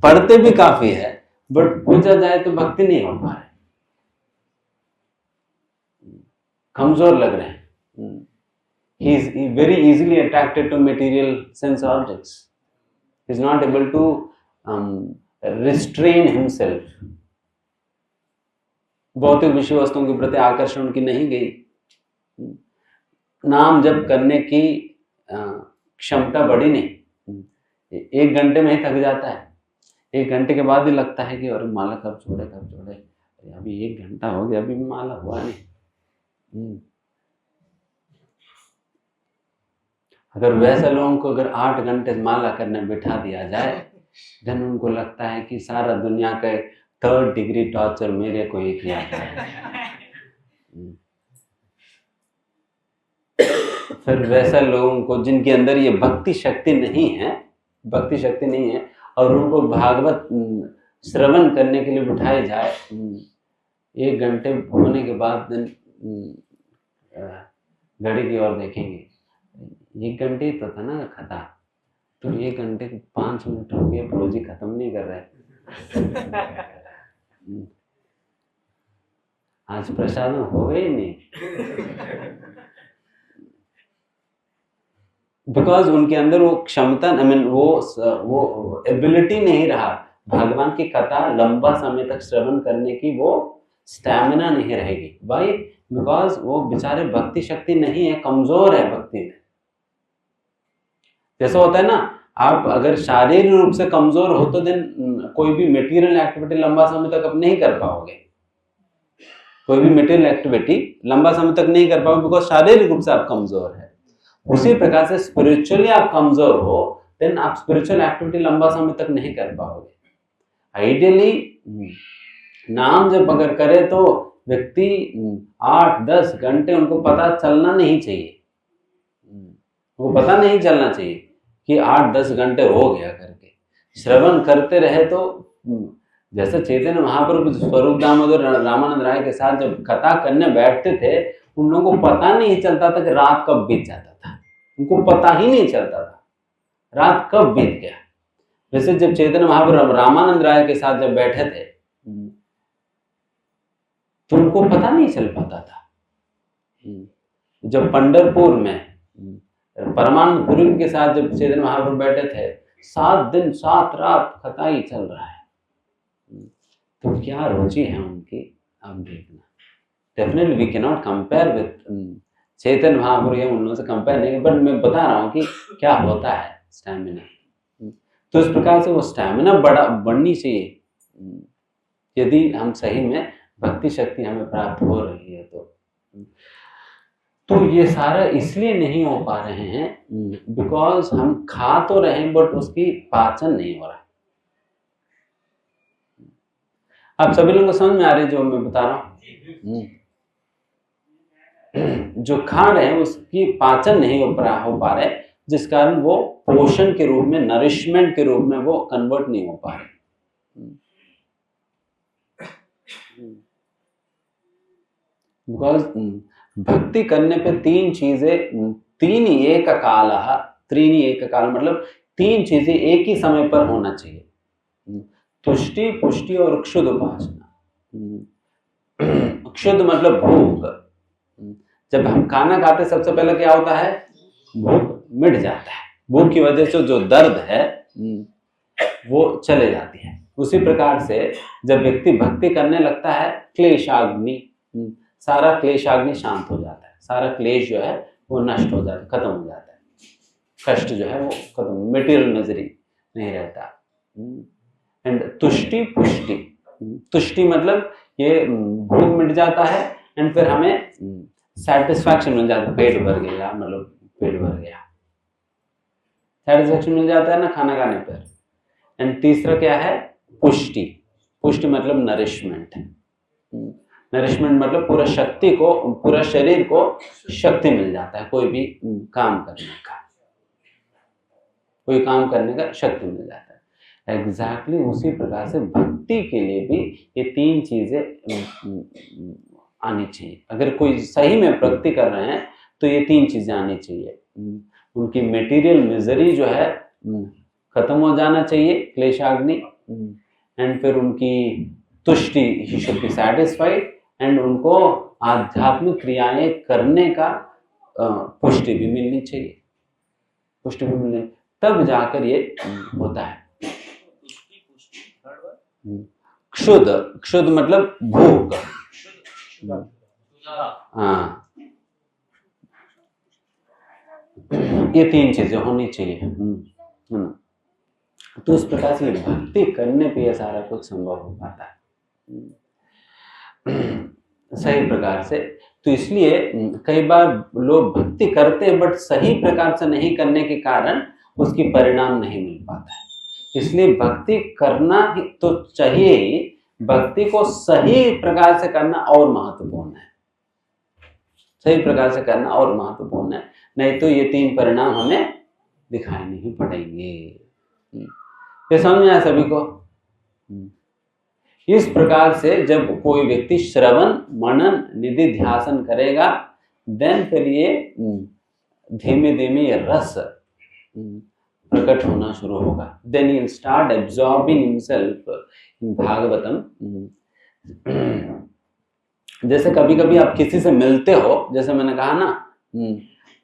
पढ़ते भी काफी है, बट पूछा जाए तो भक्ति नहीं हो पा रहे, कमजोर लग रहे हैं। He is very easily attracted to material sense objects. He is not able to restrain himself. भौतिक विषय वस्तुओं के प्रति आकर्षण की नहीं गई, नाम जप करने की क्षमता बढ़ी नहीं, 1 घंटे में ही थक जाता है, 1 घंटे के बाद ही लगता है कि अरे माला कब छोड़े, अभी 1 घंटा हो गया, अभी माला हुआ नहीं। अगर वैसे लोगों को अगर 8 घंटे माला करने बिठा दिया जाए, then उनको लगता है कि सारा दुनिया का 3rd डिग्री टॉर्चर मेरे को ही किया जाए। फिर वैसे लोगों को जिनके अंदर ये भक्ति शक्ति नहीं है और उनको भागवत श्रवण करने के लिए बिठाए जाए, 1 घंटे होने के बाद घड़ी की ओर देखेंगे, 1 घंटे तो था ना खता, तो 1 घंटे को 5 मिनट हो गए, प्रभु जी खत्म नहीं कर रहे। आज प्रसाद हो गए नहीं, बिकॉज उनके अंदर वो क्षमता, आई मीन वो एबिलिटी नहीं रहा, भगवान की कथा लंबा समय तक श्रवण करने की वो स्टैमिना नहीं रहेगी। भाई बिकॉज वो बेचारे भक्ति शक्ति नहीं है, कमजोर है भक्ति में। जैसा होता है ना, आप अगर शारीरिक रूप से कमजोर हो तो देन कोई भी मटेरियल एक्टिविटी लंबा समय तक आप नहीं कर पाओगे, कोई भी मटेरियल एक्टिविटी लंबा समय तक नहीं कर पाओगे, बिकॉज शारीरिक रूप से आप कमजोर है। उसी प्रकार से स्पिरिचुअली आप कमजोर हो, देन आप स्पिरिचुअल एक्टिविटी लंबा समय तक नहीं कर पाओगे। आइडियली नाम जब अगर करे तो व्यक्ति 8-10 घंटे उनको पता चलना नहीं चाहिए, उनको पता नहीं चलना चाहिए कि 8-10 घंटे हो गया करके श्रवण करते रहे तो जैसे चैतन्य महाप्रभु स्वरूप दामोदर रामानंद राय के साथ जब कथा करने बैठते थे, उन लोगों को पता नहीं चलता था कि रात कब बीत जाता था। उनको पता ही नहीं चलता था रात कब बीत गया। वैसे जब चैतन्य महाप्रभु रामानंद राय के साथ जब बैठे थे तो उनको पता नहीं चल पाता था। जब पंढरपुर में परमानंदपुरी के साथ जब चैतन्य महाप्रभु बैठे थे, 7 दिन 7 रात कथा ही चल रहा है। तो क्या रुचि है उनकी, आप देखना। Definitely we can not compare with Chaitanya Mahaprabhu, हम उन लोगों से कंपेयर नहीं, बट मैं बता रहा हूँ कि क्या होता है स्टैमिना। तो इस प्रकार से वो स्टैमिना बढ़नी चाहिए यदि हम सही में भक्ति शक्ति हमें प्राप्त हो रही है। तो ये सारा इसलिए नहीं हो पा रहे हैं बिकॉज हम खा तो रहे हैं बट उसकी पाचन नहीं हो रहा। आप सभी लोगों को समझ में आ रही है जो मैं बता रहा हूँ? जो खा रहे हैं उसकी पाचन नहीं हो पा रहे, जिस कारण वो पोषण के रूप में, नरिशमेंट के रूप में वो कन्वर्ट नहीं हो पा रहे। बिकॉज भक्ति करने पे 3 चीजें, त्रीणि एक काल मतलब 3 चीजें एक ही समय पर होना चाहिए। तुष्टि, पुष्टि और क्षुद्ध उपासना। क्षुद्ध मतलब भूख। जब हम खाना खाते सबसे पहले क्या होता है? भूख मिट जाता है। भूख की वजह से जो दर्द है वो चले जाती है। उसी प्रकार से जब व्यक्ति भक्ति करने लगता है, क्लेशाग्नि, सारा क्लेशाग्नि शांत हो जाता है। सारा क्लेश जो है वो नष्ट हो जाता है, खत्म हो जाता है। कष्ट जो है वो खत्म, मटेरियल मिजरी नहीं रहता। एंड तुष्टि, पुष्टि। तुष्टि मतलब ये भूख मिट जाता है एंड फिर हमें सेटिस्फैक्शन मिल जाता है, पेट भर गया, मतलब पेट भर गया, सेटिस्फैक्शन मिल जाता है ना खाना खाने पर। एंड तीसरा क्या है? पुष्टि। पुष्टि मतलब नरिशमेंट। नरिशमेंट मतलब पूरा शक्ति को, पूरा शरीर को शक्ति मिल जाता है कोई भी काम करने का, कोई काम करने का शक्ति मिल जाता है। एग्जैक्टली उसी प्रकार से भक्ति के लिए भी ये 3 चीजें आनी चाहिए। अगर कोई सही में भक्ति कर रहे हैं तो ये 3 चीजें आनी चाहिए। उनकी मटेरियल मिजरी जो है खत्म हो जाना चाहिए, क्लेशाग्नि, एंड फिर उनकी तुष्टि, he should be satisfied, and उनको आध्यात्मिक क्रियाएं करने का पुष्टि भी मिलनी चाहिए, पुष्टि भी मिलनी, तब जाकर ये होता है। क्षुद्ध, क्षुद्ध मतलब भूख। हाँ, ये 3 चीजें होनी चाहिए। तो इस प्रकार से भक्ति करने पे यह सारा कुछ संभव हो पाता है सही प्रकार से। तो इसलिए कई बार लोग भक्ति करते हैं बट सही प्रकार से नहीं करने के कारण उसकी परिणाम नहीं मिल पाता है। इसलिए भक्ति करना ही तो चाहिए ही, भक्ति को सही प्रकार से करना और महत्वपूर्ण है। सही प्रकार से करना और महत्वपूर्ण है, नहीं तो ये 3 परिणाम हमें दिखाई नहीं पड़ेंगे। ये समझ में आया सभी को? इस प्रकार से जब कोई व्यक्ति श्रवण, मनन, निधि ध्यासन करेगा, देन फिर ये धीमे धीमे ये रस प्रकट होना शुरू होगा। Then he will start absorbing himself in Bhagavatam. जैसे कभी कभी आप किसी से मिलते हो, जैसे मैंने कहा ना,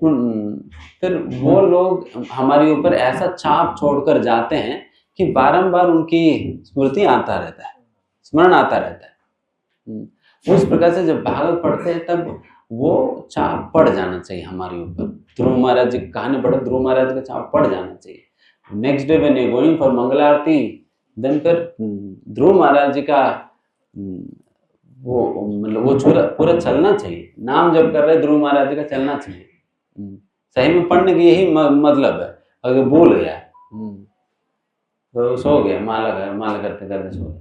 फिर वो लोग हमारे ऊपर ऐसा छाप छोड़कर जाते हैं कि बारंबार उनकी स्मृति आता रहता है, स्मरण आता रहता है। उस प्रकार से जब भागवत पढ़ते हैं तब वो छाप पड़ जाना चाहिए हमारे ऊपर। ध्रुव महाराज जी की कहानी पढ़ो, ध्रुव महाराज का छाप पड़ जाना चाहिए। Next day when you going for Mangal Aarti, then फिर ध्रुव महाराज जी का वो मतलब वो पूरा चलना चाहिए। नाम जब कर रहे ध्रुव महाराज जी का चलना चाहिए। सही में पढ़ने की यही मतलब है। अगर भूल गया तो सो गया, माला करते करते सो गया,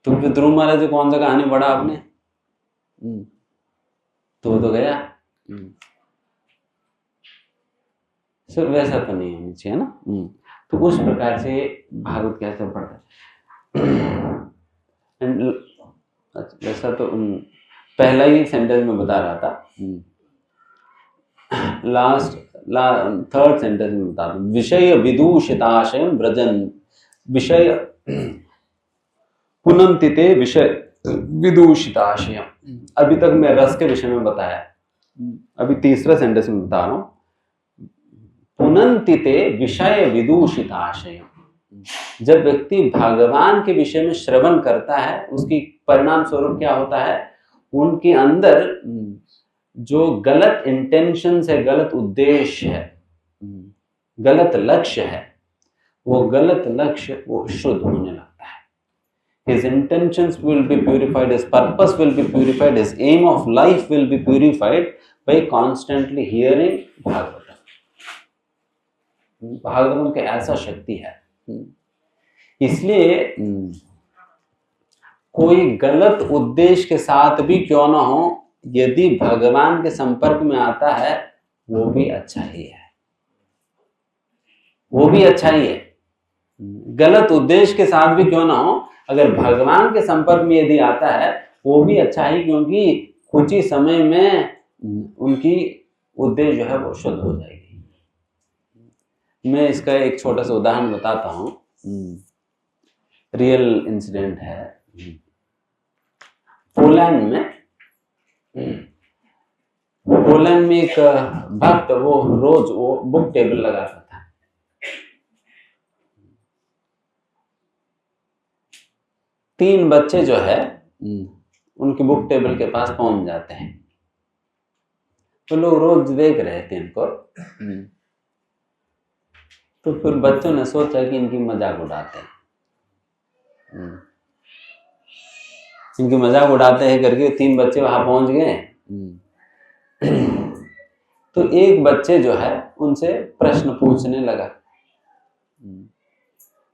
तो फिर ध्रुव महाराज जी कौन सा कहानी पढ़ा आपने? तो गया। सो वैसा तो नहीं होनी चाहिए ना। तो उस प्रकार से भागवत कैसे पढ़ता है? वैसा तो पहला ही सेंटेंस में बता रहा था, थर्ड सेंटेंस में बता दूं, विषय विदूषिताशयम व्रजन, विषय पुनन्ति ते विषय विदूषिताशयम। अभी तक मैं रस के विषय में बताया, अभी तीसरा सेंटेंस में बता रहा हूं, पुनन्ति ते विषय विदूषिताशयम। जब व्यक्ति भगवान के विषय में श्रवण करता है, उसकी परिणाम स्वरूप क्या होता है, उनके अंदर जो गलत इंटेंशंस है, गलत उद्देश्य है, गलत लक्ष्य है, वो गलत लक्ष्य वो शुद्ध होने लगता है। His intentions will be purified, his purpose will be purified, his aim of life will be purified by constantly hearing Bhagavatam. Bhagavatam की ऐसा शक्ति है, इसलिए कोई गलत उद्देश्य के साथ भी क्यों ना हो, यदि भगवान के संपर्क में आता है वो भी अच्छा ही है, वो भी अच्छा ही है। गलत उद्देश्य के साथ भी क्यों ना हो, अगर भगवान के संपर्क में यदि आता है वो भी अच्छा ही, क्योंकि कुछ ही समय में उनकी उद्देश्य जो है वो शुद्ध हो जाएगी। मैं इसका एक छोटा सा उदाहरण बताता हूँ, रियल इंसिडेंट है। पोलैंड में एक भक्त, वो रोज वो बुक टेबल लगाता था। तीन बच्चे जो है उनकी बुक टेबल के पास पहुंच जाते हैं, तो लोग रोज देख रहे थे इनको। तो फिर बच्चों ने सोचा कि इनकी मजाक उड़ाते हैं, इनकी मजाक उड़ाते हैं करके तीन बच्चे वहां पहुंच गए। तो एक बच्चे जो है उनसे प्रश्न पूछने लगा,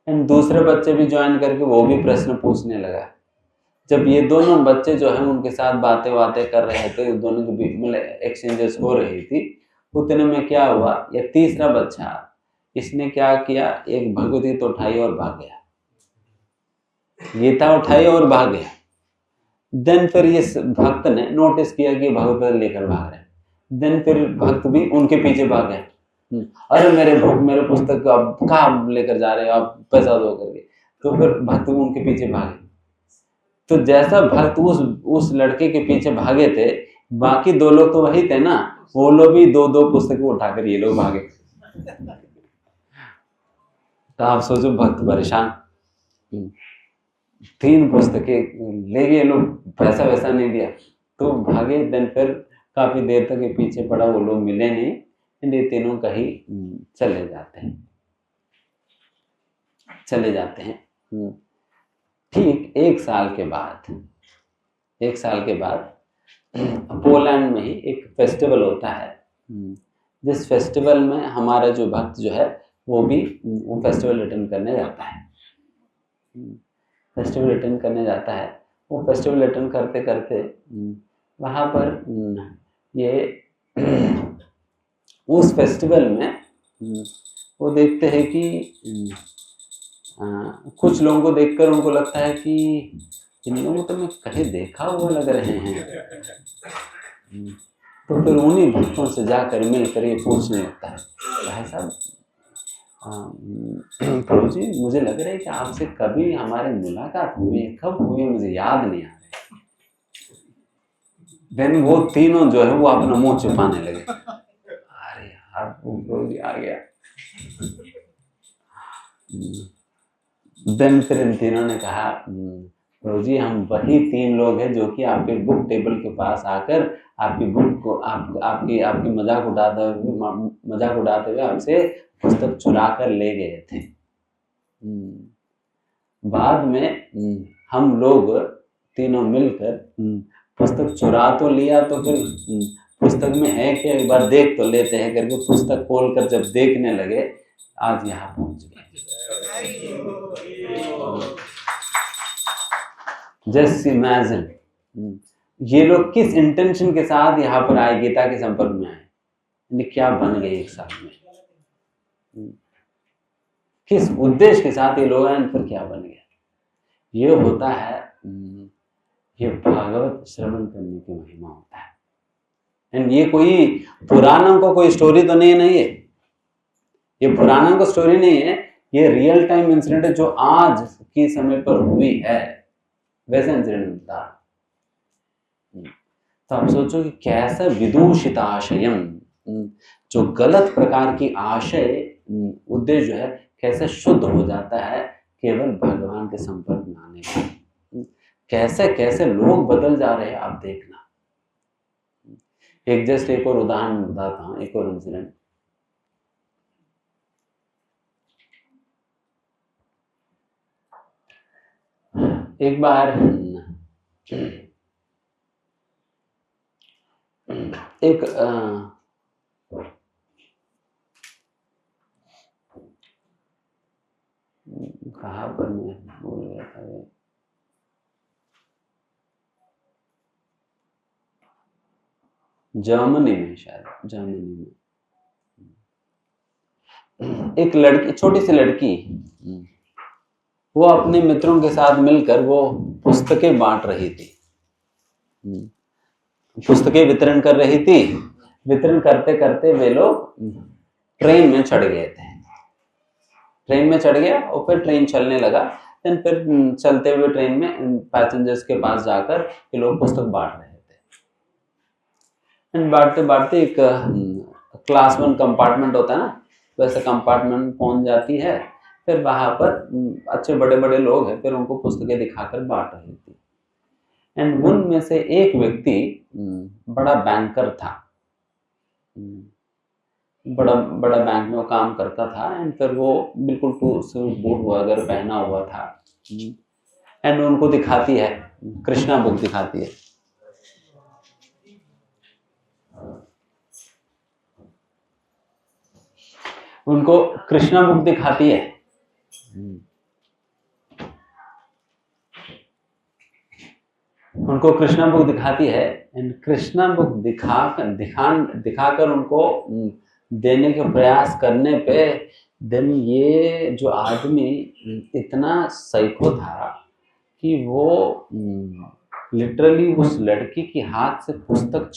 एंड दूसरे बच्चे भी ज्वाइन करके वो भी प्रश्न पूछने लगा। जब ये दोनों बच्चे जो है उनके साथ बातें कर रहे थे, दोनों के बीच में एक्सचेंजेस हो रही थी, उतने में क्या हुआ, ये तीसरा बच्चा, इसने क्या किया, एक भगवद्गीता उठाई और भाग गया, गीता उठाई और भाग गया। देन फिर इस भक्त ने नोटिस किया कि भगवद्गीता लेकर भाग रहे हैं। देन फिर भक्त भी उनके पीछे भाग गए, अरे मेरे पुस्तक आप कहाँ लेकर जा रहे हो, आप पैसा दो करके। तो फिर भक्त उनके पीछे भागे। तो जैसा भक्त उस लड़के के पीछे भागे थे, बाकी दो लोग तो वही थे ना, वो लोग भी दो दो पुस्तकें उठाकर ये लोग भागे। तो आप सोचो, भक्त परेशान, तीन पुस्तकें ले गए लोग, पैसा वैसा नहीं दिया तो भागे। देन फिर काफी देर तक ये पीछे पड़ा, वो लोग मिले नहीं, ये तीनों कहीं चले जाते हैं। ठीक एक साल के बाद पोलैंड में ही एक फेस्टिवल होता है, जिस फेस्टिवल में हमारा जो भक्त जो है वो फेस्टिवल अटेंड करने जाता है। वो फेस्टिवल अटेंड करते करते वहाँ पर ये उस फेस्टिवल में वो देखते हैं कि कुछ लोगों को देखकर उनको लगता है कि इन लोगों को तो मैं कहीं देखा हुआ लग रहे हैं। तो फिर उन्हीं भक्तों से जाकर मिलकर ये पूछने लगता है, भाई साहब, प्रभु जी, मुझे लग रहा है कि आपसे कभी हमारी मुलाकात हुई है, कब हुई मुझे याद नहीं आ रहा। देन वो तीनों जो है वो अपना मुंह छुपाने लगे, अरे यार प्रभु जी आ गया। देन फिर इन तीनों ने कहा, प्रभु जी, हम वही तीन लोग हैं जो कि आपके बुक टेबल के पास आकर आपकी बुक को आपकी मजाक उड़ाते हुए आपसे पुस्तक चुरा कर ले गए थे। बाद में हम लोग तीनों मिलकर पुस्तक चुरा तो लिया, तो फिर पुस्तक में है कि एक बार देख तो लेते हैं करके पुस्तक खोलकर जब देखने लगे, आज यहाँ पहुंच गए। जस्ट इमेजिन, ये लोग किस इंटेंशन के साथ यहाँ पर आए, गीता के संपर्क में आए, क्या बन गए एक साथ में, किस उद्देश्य के साथ ये लोग आए, फिर क्या बन गया। ये होता है, ये भागवत श्रवण करने की महिमा होता है। एंड ये कोई पुराणों का कोई स्टोरी तो नहीं है, ये पुराणों का स्टोरी नहीं है, ये रियल टाइम इंसिडेंट है जो आज की समय पर हुई है, वैसे इंसिडेंट था। तो आप सोचो कि कैसा विदूषित आशयम, जो गलत प्रकार की आशय उद्देश्य जो है कैसे शुद्ध हो जाता है केवल भगवान के संपर्क में आने पर। कैसे कैसे लोग बदल जा रहे हैं आप देखना। एक और उदाहरण बताता हूँ, एक और इंसिडेंट। एक बार एक कहाँ पर मैं भूल गया था, जर्मनी में, शायद जर्मनी में एक लड़की, छोटी सी लड़की, वो अपने मित्रों के साथ मिलकर वो पुस्तकें बांट रही थी, पुस्तकें वितरण कर रही थी। वितरण करते करते वे लोग ट्रेन में चढ़ गए थे। ट्रेन में चढ़ गया और फिर ट्रेन चलने लगा। देन फिर चलते हुए ट्रेन में पैसेंजर्स के पास जाकर ये लोग पुस्तक बांट रहे थे। बांटते बांटते एक क्लास 1 कंपार्टमेंट होता है ना, वैसे कंपार्टमेंट पहुंच जाती है। फिर वहां पर अच्छे बड़े बड़े लोग हैं, फिर उनको पुस्तकें दिखाकर बांट रही थी। एंड उनमें से एक व्यक्ति बड़ा बैंकर था, बड़ा बड़ा बैंक में वो काम करता था। एंड फिर वो बिल्कुल सूट बूट वगैरह पहना हुआ था। एंड उनको दिखाती है, कृष्णा बुक दिखाती है। उनको कृष्णा बुक दिखाती है। उनको कृष्णा बुक दिखाती है। एंड कृष्णा बुक दिखाकर उनको देने के प्रयास करने पे देन ये जो आदमी इतना साइको था कि वो लिटरली उस लड़की के हाथ से पुस्तक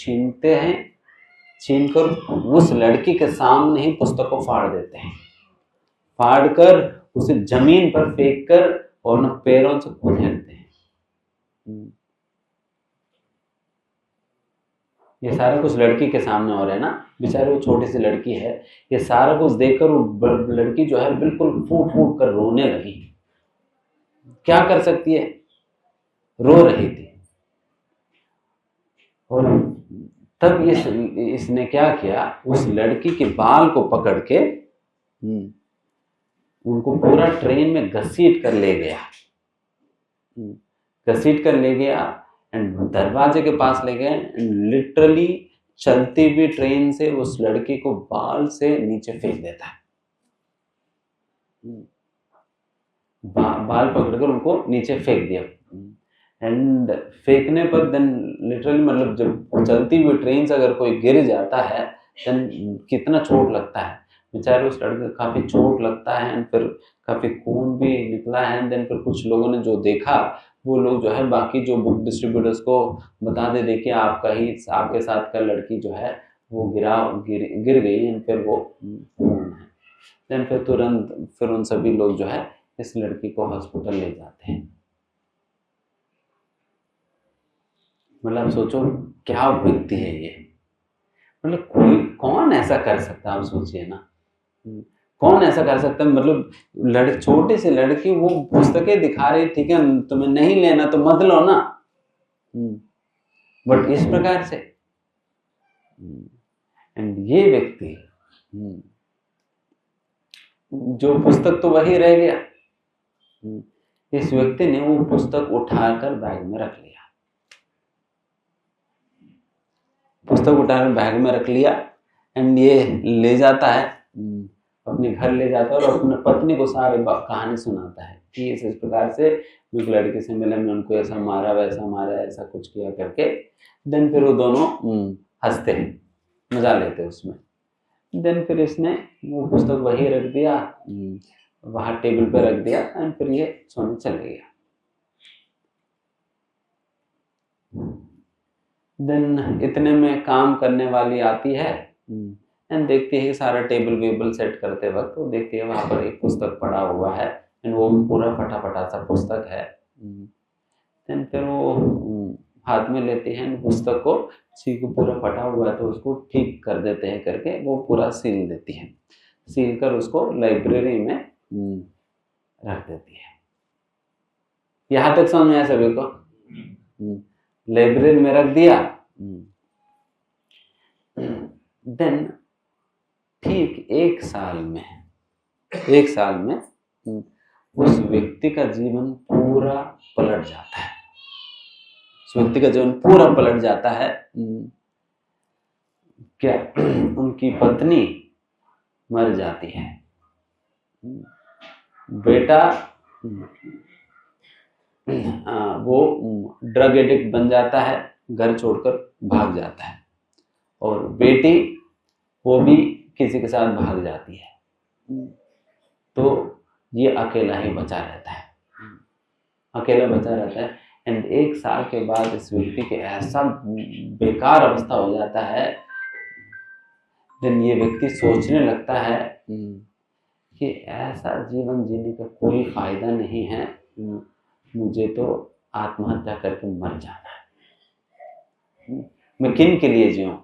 छीनकर उस लड़की के सामने ही पुस्तक को फाड़ देते हैं। फाड़कर उसे जमीन पर फेंक कर और न पैरों से कुचलते हैं। ये सारा कुछ लड़की के सामने हो रहा है ना, बेचारी वो छोटी सी लड़की है। ये सारा कुछ देखकर वो लड़की जो है बिल्कुल फूट फूट कर रोने लगी। क्या कर सकती है, रो रही थी। और तब इसने क्या किया, उस लड़की के बाल को पकड़ के उनको पूरा ट्रेन में घसीट कर ले गया एंड दरवाजे के पास ले गए। लिटरली चलती हुई ट्रेन से उस लड़की को बाल से नीचे फेंक देता है। बाल पकड़कर उनको नीचे फेंक दिया। एंड फेंकने पर देन लिटरली मतलब जब चलती हुई ट्रेन से अगर कोई गिर जाता है देन कितना चोट लगता है। बेचारे उस लड़के को काफी चोट लगता है एंड फिर काफी खून भी निकला है। देन फिर कुछ लोगों ने जो देखा, वो लोग जो है बाकी जो बुक डिस्ट्रीब्यूटर्स को बता दे, देखिए आपके साथ का लड़की जो है वो गिर गई एंड फिर वो खून है। देन फिर तुरंत फिर उन सभी लोग जो है इस लड़की को हॉस्पिटल ले जाते हैं। मतलब सोचो क्या व्यक्ति है ये, मतलब कौन ऐसा कर सकता है, आप सोचिए ना, कौन ऐसा कर सकता है। मतलब छोटी सी लड़की वो पुस्तकें दिखा रही थी कि तुम्हें नहीं लेना तो मत लो ना, बट इस प्रकार से। एंड ये व्यक्ति जो पुस्तक तो वही रह गया, इस व्यक्ति ने वो पुस्तक उठाकर बैग में रख लिया। पुस्तक उठाकर बैग में रख लिया एंड ये ले जाता है, अपने घर ले जाता है और अपने पत्नी को सारे कहानी सुनाता है कि इस प्रकार से एक लड़के से मिले, मैं उनको ऐसा मारा वैसा मारा ऐसा कुछ किया करके। देन फिर वो दोनों हंसते हैं, मजा लेते हैं उसमें। देन फिर इसने वो पुस्तक वही रख दिया, वहाँ टेबल पे रख दिया एंड फिर ये सोने चले गया। देन इतने में काम करने वाली आती है एंड देखती है कि सारा टेबल वेबल सेट करते वक्त वो देखती है वहां पर एक पुस्तक पड़ा हुआ है एंड वो पूरा फटा फटा सा पुस्तक है। देन फिर वो हाथ में लेती है पुस्तक को, सी को पूरा फटा हुआ है तो उसको ठीक कर देते हैं करके वो पूरा सील देती है, सील कर उसको लाइब्रेरी में रख देती है। यहाँ तक समझ में आया सभी को? लाइब्रेरी में रख दिया। देन ठीक एक साल में उस व्यक्ति का जीवन पूरा पलट जाता है। उस व्यक्ति का जीवन पूरा पलट जाता है। क्या? उनकी पत्नी मर जाती है, बेटा वो ड्रग एडिक्ट बन जाता है, घर छोड़कर भाग जाता है, और बेटी वो भी किसी के साथ भाग जाती है। तो ये अकेला ही बचा रहता है, अकेला बचा रहता है। एंड एक साल के बाद इस व्यक्ति के ऐसा बेकार अवस्था हो जाता है, देन ये व्यक्ति सोचने लगता है कि ऐसा जीवन जीने का कोई फायदा नहीं है, मुझे तो आत्महत्या करके मर जाना है। मैं किन के लिए जीऊं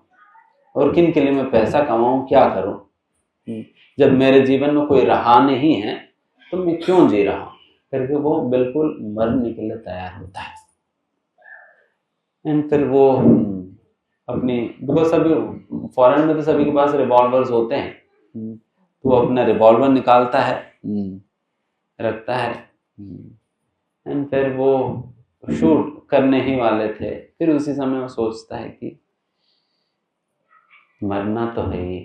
और किन के लिए मैं पैसा कमाऊं, क्या करूं? जब मेरे जीवन में कोई रहा नहीं है तो मैं क्यों जी रहा हूं करके वो बिल्कुल मरने के लिए तैयार होता है। एंड फिर वो अपनी, बिकॉज सभी फॉरेन में तो सभी के पास रिवॉल्वर्स होते हैं, तो वो अपना रिवॉल्वर निकालता है, रखता है, एंड फिर वो शूट करने ही वाले थे। फिर उसी समय वो सोचता है कि मरना तो है ही,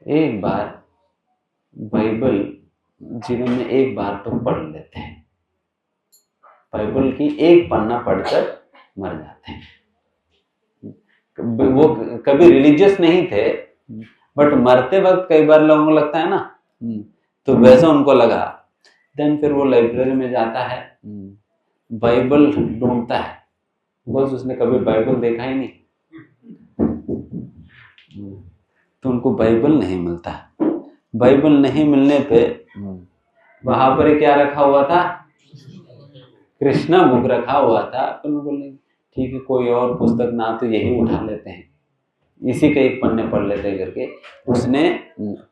एक बार बाइबल जीवन में एक बार तो पढ़ लेते हैं, बाइबल की एक पन्ना पढ़कर मर जाते हैं। वो कभी रिलीजियस नहीं थे, बट मरते वक्त कई बार लोगों को लगता है ना, तो वैसा उनको लगा। देन फिर वो लाइब्रेरी में जाता है, बाइबल ढूंढता है, बिकॉज उसने कभी बाइबल देखा ही नहीं, तो उनको बाइबल नहीं मिलता। बाइबल नहीं मिलने पे वहां पर क्या रखा हुआ था? कृष्णा बुक रखा हुआ था। तो उन्होंने बोले ठीक है, कोई और पुस्तक ना तो यही उठा लेते हैं, इसी के एक पन्ने पढ़ लेते हैं करके उसने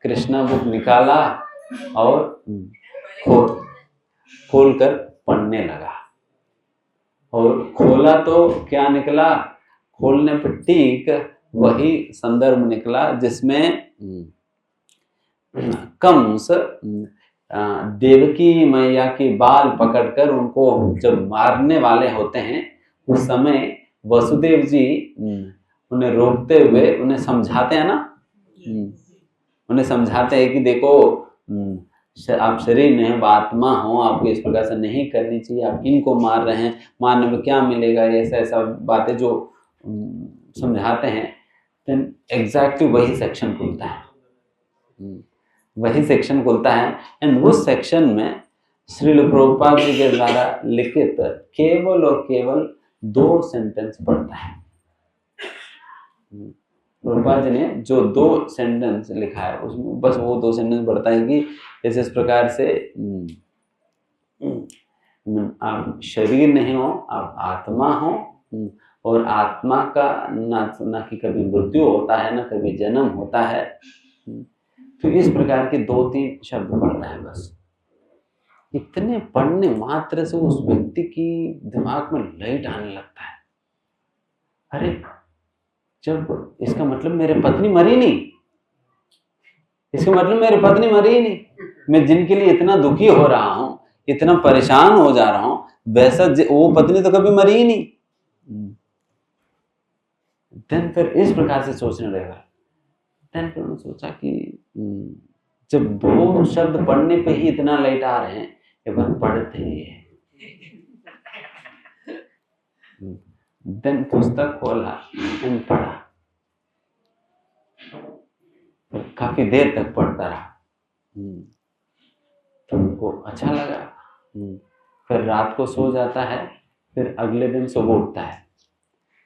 कृष्णा बुक निकाला और खोल कर पढ़ने लगा। और खोला तो क्या निकला? खोलने पर ठीक वही संदर्भ निकला जिसमें कंस देवकी मैया के बाल पकड़कर उनको जब मारने वाले होते हैं, उस समय वसुदेव जी उन्हें रोकते हुए उन्हें समझाते हैं ना, उन्हें समझाते हैं कि देखो आप शरीर नहीं, आत्मा हो, आपको इस प्रकार से नहीं करनी चाहिए, आप किनको मार रहे हैं, मारने में क्या मिलेगा, ऐसा ऐसा बातें जो समझाते हैं। देन एग्जैक्टली वही सेक्शन खुलता है, वही सेक्शन खुलता है। एंड उस सेक्शन में श्रील प्रभुपाद जी के द्वारा लिखित केवल और केवल 2 सेंटेंस पढ़ता है। प्रभुपाद जी ने जो 2 सेंटेंस लिखा है उसमें बस वो 2 सेंटेंस पढ़ता है कि इस प्रकार से आप शरीर नहीं हो, आप आत्मा हो, और आत्मा का ना कि कभी मृत्यु होता है, ना कभी जन्म होता है। तो इस प्रकार के 2-3 शब्द पढ़ता है बस। इतने पढ़ने मात्र से उस व्यक्ति की दिमाग में लाइट आने लगता है, अरे जब इसका मतलब मेरे पत्नी मरी नहीं, इसका मतलब मेरी पत्नी मरी ही नहीं, मैं जिनके लिए इतना दुखी हो रहा हूं, इतना परेशान हो जा रहा हूं, वैसा वो पत्नी तो कभी मरी ही नहीं। देन फिर इस प्रकार से सोचने लगा। देन फिर उन्होंने सोचा कि जब 2 शब्द पढ़ने पे ही इतना लाइट आ रहे हैं, एक बार पढ़ते हैं। देन पुस्तक खोला एंड पढ़ा, काफी देर तक पढ़ता रहा, तो उनको अच्छा लगा। फिर रात को सो जाता है फिर अगले दिन सुबह उठता है,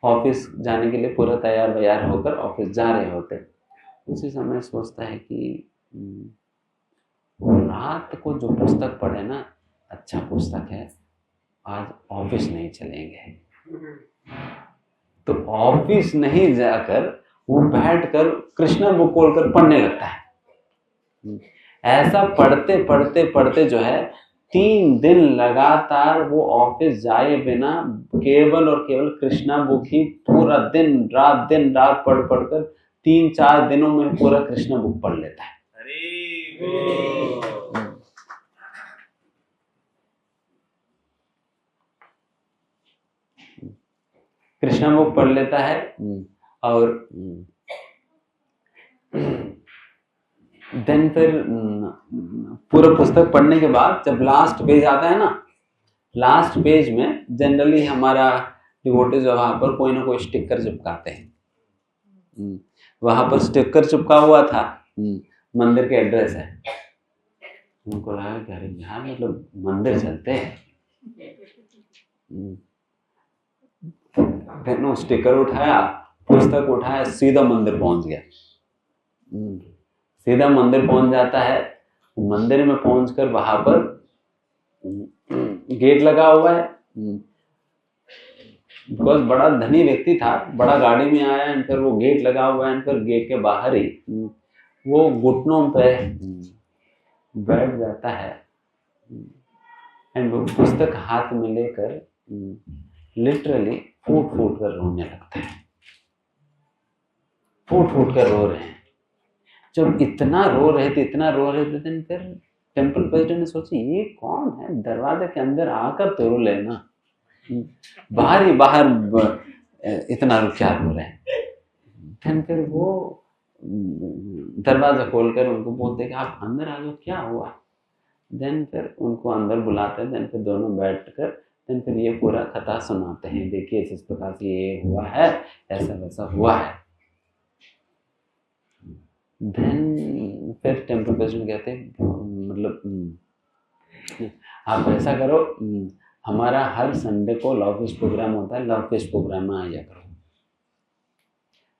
ऑफिस जाने के लिए पूरा तैयार वैयार होकर ऑफिस जा रहे होते, उसी समय सोचता है कि रात को जो पुस्तक पढ़े ना, अच्छा पुस्तक है, आज ऑफिस नहीं चलेंगे। तो ऑफिस नहीं जाकर वो बैठकर कृष्णा बुक खोलकर पढ़ने लगता है। ऐसा पढ़ते पढ़ते पढ़ते जो है 3 दिन लगातार वो ऑफिस जाए बिना केवल और केवल कृष्णा बुक ही पूरा दिन रात पढ़ पढ़कर 3-4 दिनों में पूरा कृष्णा बुक पढ़ लेता है। कृष्णा बुक पढ़ लेता है और देन फिर पूरा पुस्तक पढ़ने के बाद जब लास्ट पेज आता है ना, लास्ट पेज में जनरली हमारा डिवोटीज वहां पर कोई ना कोई स्टिकर चिपकाते हैं। वहां पर स्टिकर चिपका हुआ था, मंदिर के एड्रेस है। उनको लगा कि अरे यार मतलब मंदिर चलते हैं। फिर स्टिकर उठाया, पुस्तक उठाया, सीधा मंदिर पहुंच गया। सीधा मंदिर पहुंच जाता है। मंदिर में पहुंचकर वहां पर गेट लगा हुआ है। बिकॉज बड़ा धनी व्यक्ति था, बड़ा गाड़ी में आया, फिर वो गेट लगा हुआ है, फिर गेट के बाहर ही वो घुटनों पे बैठ जाता है एंड वो पुस्तक हाथ में लेकर लिटरली फूट फूट कर रोने लगता है। फूट फूट कर रो रहे हैं। जब इतना रो रहे थे फिर टेम्पल प्रेसिडेंट ने सोचा ये कौन है, दरवाजे के अंदर आकर तो रो लेना, बाहर इतना क्या रो रहे हैं। फिर वो दरवाजा खोलकर उनको बोलते कि आप अंदर आ जाओ, क्या हुआ। देन फिर उनको अंदर बुलाते हैं। देन फिर दोनों बैठकर देन फिर ये पूरा कथा सुनाते हैं, देखिए इस प्रकार से ये हुआ है, ऐसा वैसा हुआ है। देन फिर टेम्पल प्रेसिडेंट कहते हैं मतलब आप ऐसा करो, हमारा हर संडे को लव फेस्ट प्रोग्राम होता है, लव फेस्ट प्रोग्राम में आया करो।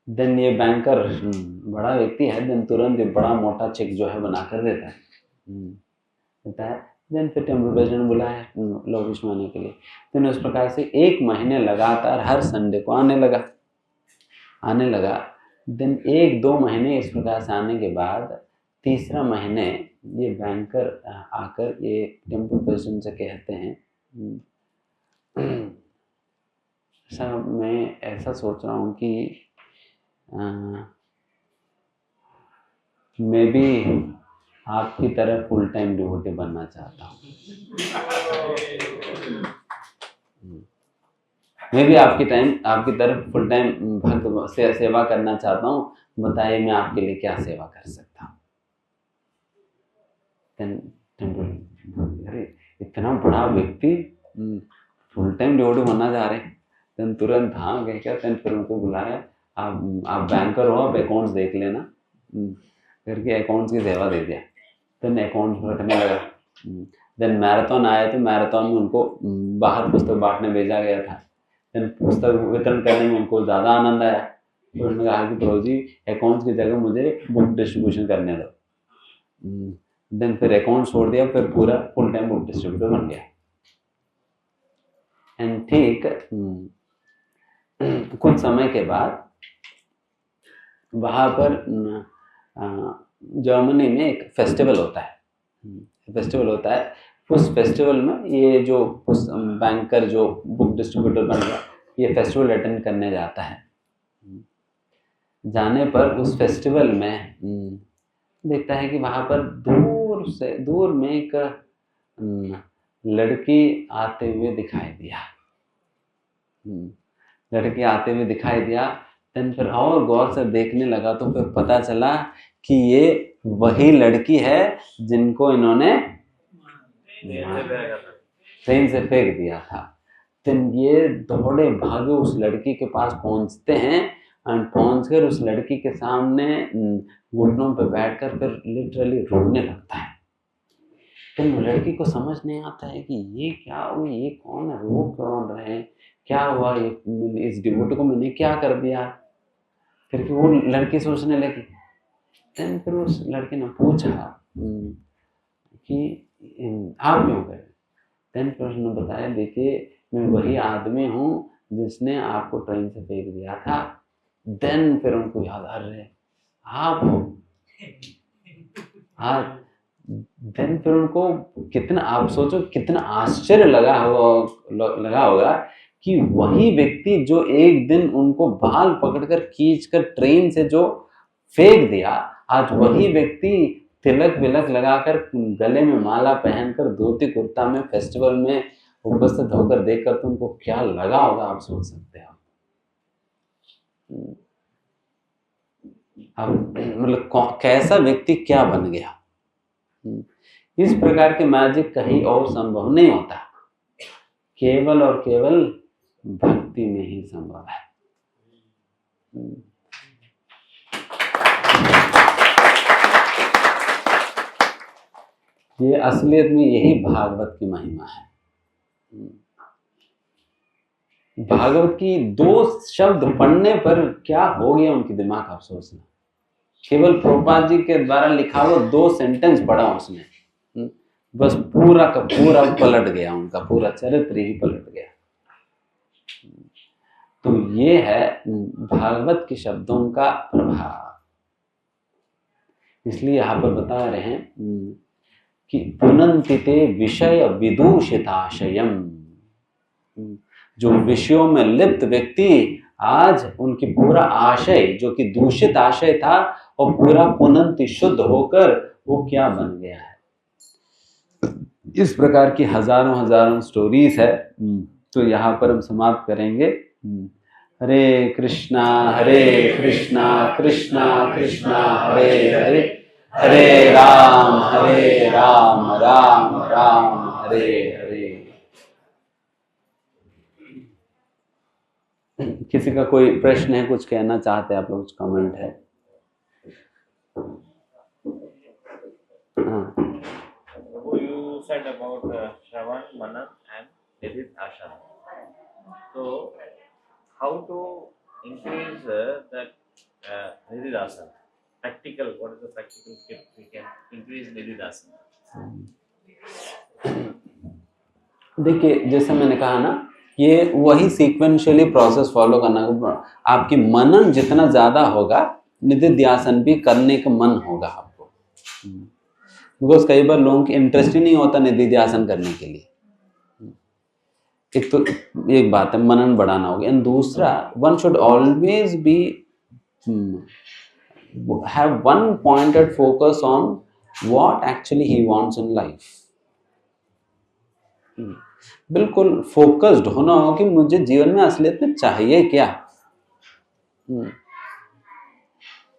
देन ये बैंकर बड़ा व्यक्ति है, देन तुरंत बड़ा मोटा चेक जो है बना कर देता है। देन फिर टेम्पल प्रेसिडेंट बुलाया लव फेस्ट में आने के लिए। देन उस प्रकार से 1 महीने लगातार हर संडे को आने लगा। देन 1-2 महीने इस प्रकार से आने के बाद 3रा महीने ये बैंकर आकर ये टेम्पल प्रेसिडेंट से कहते हैं सर मैं ऐसा सोच रहा हूँ कि मैं भी आपकी तरह फुल टाइम डिवोटी बनना चाहता हूँ। मैं भी आपकी तरफ फुल टाइम भक्त से सेवा करना चाहता हूँ, बताइए मैं आपके लिए क्या सेवा कर सकता हूँ। अरे इतना बड़ा व्यक्ति फुल टाइम डिवोटी बनना चाह रहे हैं। देन तुरंत हाँ कह क्या। देन फिर उनको बुलाया, आप बैंकर हो, आप अकाउंट्स देख लेना करके अकाउंट्स की सेवा दे दिया। देन अकाउंट्स रखने लगा। देन मैराथन आया तो मैराथन में उनको बाहर पुस्तक बांटने भेजा गया था। देन पुस्तक वितरण करने में उनको ज़्यादा आनंद आया। तो उन्होंने कहा कि प्रभु जी अकाउंट्स की जगह मुझे बुक डिस्ट्रीब्यूशन करने दो। देन फिर अकाउंट छोड़ दिया, फिर पूरा फुल टाइम बुक डिस्ट्रीब्यूटर बन गया। एंड ठीक कुछ समय के बाद वहाँ पर जर्मनी में एक फेस्टिवल होता है। उस फेस्टिवल में ये जो बैंकर जो बुक डिस्ट्रीब्यूटर बन गया, ये फेस्टिवल अटेंड करने जाता है। जाने पर उस फेस्टिवल में देखता है कि वहाँ पर दूर में एक लड़की आते हुए दिखाई दिया। देन फिर और गौर से देखने लगा तो फिर पता चला कि ये वही लड़की है जिनको इन्होंने ट्रेन से फेंक दिया था। तो ये दौड़े भागे उस लड़की के पास पहुंचते हैं और पहुंचकर उस लड़की के सामने घुटनों पे बैठकर फिर लिटरली रोने लगता है। तो लड़की को समझ नहीं आता है कि ये क्या हुआ, ये कौन है, रो क्यों रहे हैं, क्या हुआ, ये इस डिवोटी को मैंने क्या कर दिया। फिर कि वो लड़की सोचने लगी। देन फिर उस लड़के ने पूछा कि आप क्यों कर रहे। देन फिर उसने बताया, देखिए मैं वही आदमी हूँ जिसने आपको ट्रेन से फेंक दिया था। देन फिर उनको याद आ रहे आप हो। हाँ, देन फिर उनको कितना, आप सोचो कितना आश्चर्य लगा होगा कि वही व्यक्ति जो एक दिन उनको बाल पकड़कर खींचकर ट्रेन से जो फेंक दिया, आज वही व्यक्ति तिलक विलक लगाकर, गले में माला पहनकर, धोती कुर्ता में फेस्टिवल में उपस्थित होकर देखकर तो उनको क्या लगा होगा, आप सोच सकते हो। अब मतलब कैसा व्यक्ति क्या बन गया। इस प्रकार के मैजिक कहीं और संभव नहीं होता, केवल और केवल भक्ति में ही संभव है। ये असलियत में यही भागवत की महिमा है। भागवत की 2 शब्द पढ़ने पर क्या हो गया उनके दिमाग, आप सोचना। केवल प्रभुपाद जी के द्वारा लिखा हुआ 2 सेंटेंस पढ़ा उसने, बस पूरा का पूरा पलट गया, उनका पूरा चरित्र ही पलट गया। तो ये है भागवत के शब्दों का प्रभाव। इसलिए यहाँ पर बता रहे हैं कि पुनन्ति ते विषय विदूषिताशयम्, जो विषयों में लिप्त व्यक्ति आज उनकी पूरा आशय जो कि दूषित आशय था और पूरा पुनन्ति शुद्ध होकर वो क्या बन गया है। इस प्रकार की हजारों स्टोरीज है। तो यहाँ पर हम समाप्त करेंगे। हरे कृष्णा कृष्णा कृष्णा हरे हरे, हरे राम राम राम हरे हरे। किसी का कोई प्रश्न है, कुछ कहना चाहते हैं आप लोग, कुछ कमेंट है? हाँ। You said about Shravan, Manan and Nididhasana. So, how to increase that Nididhasana? Practical, what is the practical tip we can increase Nididhasana? देखिए, जैसे मैंने कहा ना, ये वही सीक्वेंशियली प्रोसेस फॉलो करना। आपकी मनन जितना ज्यादा होगा, निधिध्यासन भी करने का मन होगा आपको। बिकॉज कई बार लोगों की इंटरेस्ट ही नहीं होता निधिध्यासन करने के लिए। एक तो एक बात है, मनन बढ़ाना होगा। एंड दूसरा, one should always be have one pointed focus on what actually he wants in life. बिल्कुल फोकस्ड होना हो कि मुझे जीवन में असलियत में चाहिए क्या।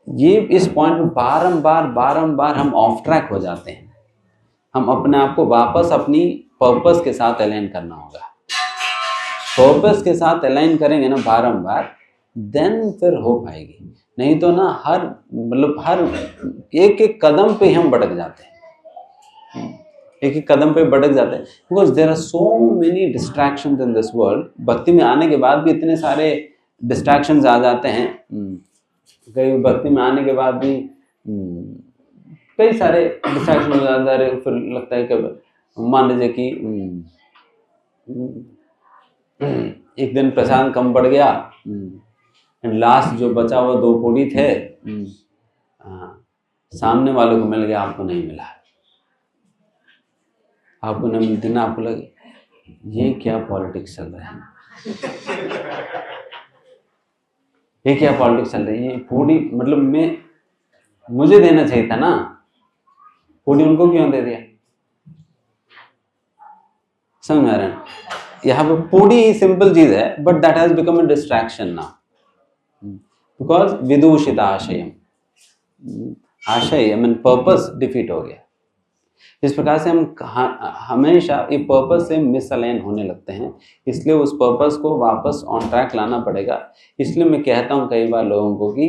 ये इस पॉइंट में बारंबार हम ऑफ ट्रैक हो जाते हैं। हम अपने आप को वापस अपनी पर्पस के साथ अलाइन करना होगा। पर्पस के साथ अलाइन करेंगे ना बारंबार, देन फिर हो पाएगी। नहीं तो ना हर एक कदम पे हम भटक जाते हैं। एक कदम पे भटक जाते हैं, because there are so many distractions in this world. भक्ति में आने के बाद भी इतने सारे डिस्ट्रैक्शंस आ जाते हैं। कई भक्ति में आने के बाद भी कई सारे डिस्ट्रैक्शन हो जाते हैं। फिर लगता है कि मान लीजिए कि एक दिन प्रसाद कम पड़ गया, लास्ट जो बचा हुआ 2 पूड़ी थे, सामने वाले को मिल गया, आपको नहीं मिला। आपको नहीं मिलती ना, आपको लगे ये क्या पॉलिटिक्स चल रहा है, ये क्या पॉलिटिक्स चल रही है। ये पूरी मतलब मुझे देना चाहिए था ना, पूरी उनको क्यों दे दिया। समझ में आ रहा है? यहाँ पे पूरी ही सिंपल चीज है, but that has become a distraction now, because विदूषित आशय आई मीन पर्पस डिफीट हो गया। इस प्रकार से हम हमेशा ये पर्पस से मिसअलाइन होने लगते हैं। इसलिए उस पर्पस को वापस ऑन ट्रैक लाना पड़ेगा। इसलिए मैं कहता हूँ कई बार लोगों को कि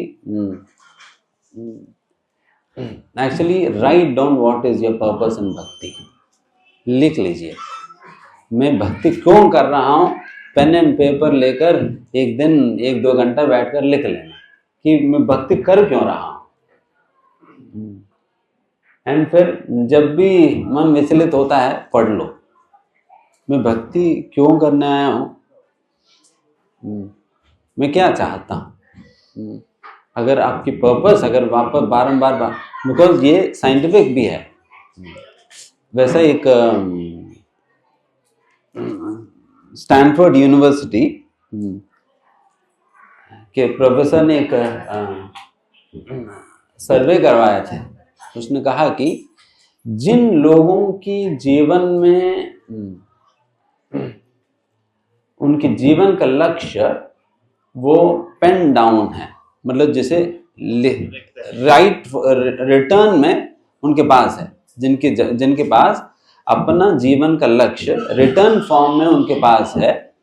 actually write down what is your purpose in भक्ति। लिख लीजिए, मैं भक्ति क्यों कर रहा हूँ, पेन एंड पेपर लेकर एक दिन 1-2 घंटा बैठकर लिख लेना कि मैं भक्ति कर क्यों रहा हूँ। एंड फिर जब भी मन विचलित होता है पढ़ लो, मैं भक्ति क्यों करने आया हूँ, मैं क्या चाहता हूँ। अगर आपकी पर्पस अगर वापस बारंबार बिकॉज ये साइंटिफिक भी है। वैसा एक स्टैनफोर्ड यूनिवर्सिटी के प्रोफेसर ने एक सर्वे करवाया था। उसने कहा कि जिन लोगों की जीवन में उनके जीवन का लक्ष्य वो पेन डाउन है, मतलब जैसे राइट रिटर्न में उनके पास है, जिनके पास अपना जीवन का लक्ष्य रिटर्न फॉर्म में उनके पास है,